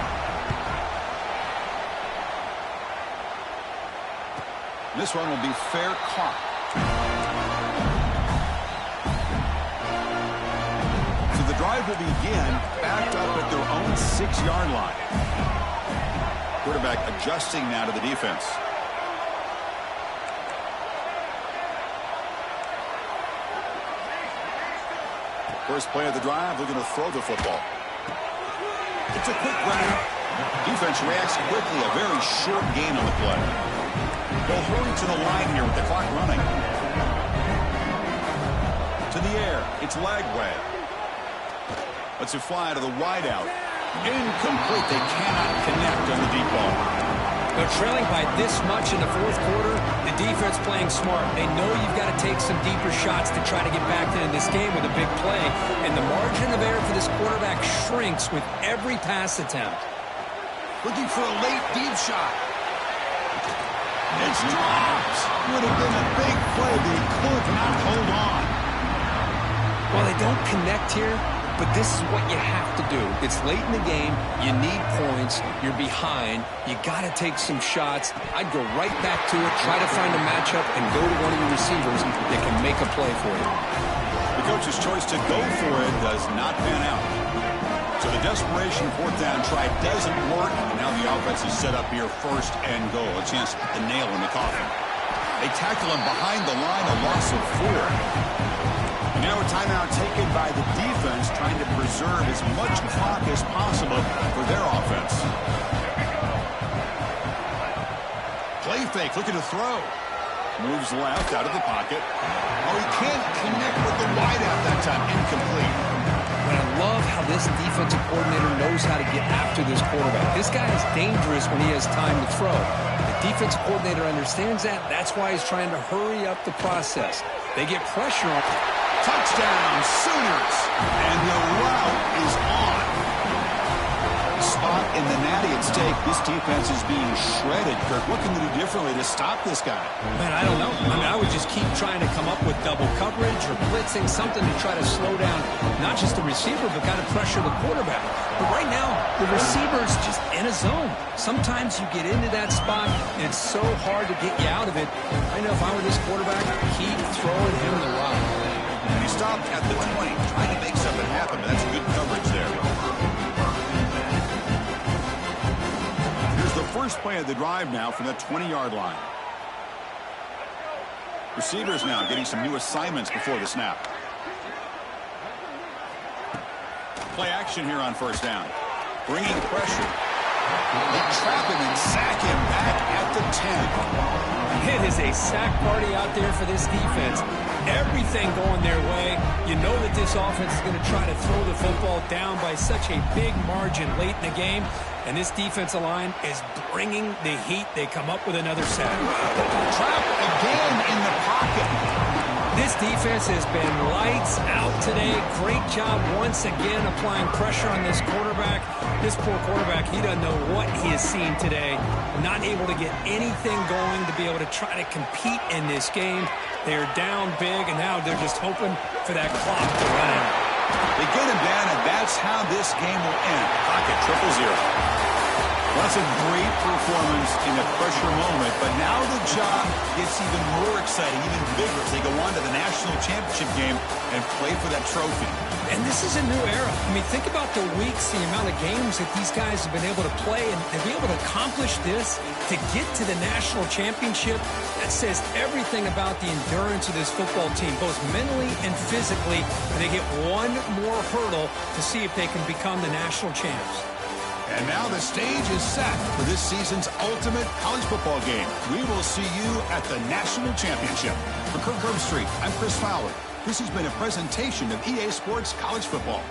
This one will be fair caught. So the drive will begin backed up at their own 6-yard line. Quarterback adjusting now to the defense. First play of the drive, looking to throw the football. It's a quick grab. Defense reacts quickly, a very short gain on the play. They'll hurry to the line here with the clock running. To the air, it's Lagway. Lets it fly to the wideout. Incomplete. They cannot connect on the deep ball. They're trailing by this much in the fourth quarter. The defense playing smart. They know you've got to take some deeper shots to try to get back into this game with a big play. And the margin of error for this quarterback shrinks with every pass attempt. Looking for a late deep shot. It's dropped. Would have been a big play, but he could not hold on. Well, they don't connect here, but this is what you have to do. It's late in the game. You need points. You're behind. You got to take some shots. I'd go right back to it, try to find a matchup, and go to one of your receivers that can make a play for you. The coach's choice to go for it does not pan out. So the desperation fourth down try doesn't work. And now the offense is set up here, first and goal. A chance to put the nail in the coffin. They tackle him behind the line, a loss of 4. And now a timeout taken by the defense, trying to preserve as much clock as possible for their offense. Play fake, looking to throw. Moves left, out of the pocket. Oh, he can't connect with the wideout that time. Incomplete. But I love how this defensive coordinator knows how to get after this quarterback. This guy is dangerous when he has time to throw. The defensive coordinator understands that. That's why he's trying to hurry up the process. They get pressure on. Touchdown, Sooners. And the route is on. Spot in the natty at stake. This defense is being shredded. Kirk, what can they do differently to stop this guy? Man, I don't know. I mean, I would just keep trying to come up with double coverage or blitzing, something to try to slow down not just the receiver, but kind of pressure the quarterback. But right now, the receiver's just in a zone. Sometimes you get into that spot, and it's so hard to get you out of it. I know if I were this quarterback, keep throwing him the rock. And he stopped at the 20, trying to make something happen, but that's good coverage there. Here's the first play of the drive now from the 20-yard line. Receivers now getting some new assignments before the snap. Play action here on first down. Bringing pressure. They trap him and sack him back at the 10. It is a sack party out there for this defense. Everything going their way. You know that this offense is going to try to throw the football down by such a big margin late in the game. And this defensive line is bringing the heat. They come up with another sack. Trap again in the pocket. This defense has been lights out today. Great job once again applying pressure on this quarterback. This poor quarterback, he doesn't know what he has seen today. Not able to get anything going to be able to try to compete in this game. They're down big, and now they're just hoping for that clock to run out. They get him down, and that's how this game will end. Pocket 0-0. That's a great performance in a pressure moment, but now the job gets even more exciting, even bigger as they go on to the national championship game and play for that trophy. And this is a new era. I mean, think about the weeks, the amount of games that these guys have been able to play, and to be able to accomplish this, to get to the national championship, that says everything about the endurance of this football team, both mentally and physically. And they get one more hurdle to see if they can become the national champs. And now the stage is set for this season's ultimate college football game. We will see you at the national championship. For Kirk Herbstreit, I'm Chris Fowler. This has been a presentation of EA Sports College Football.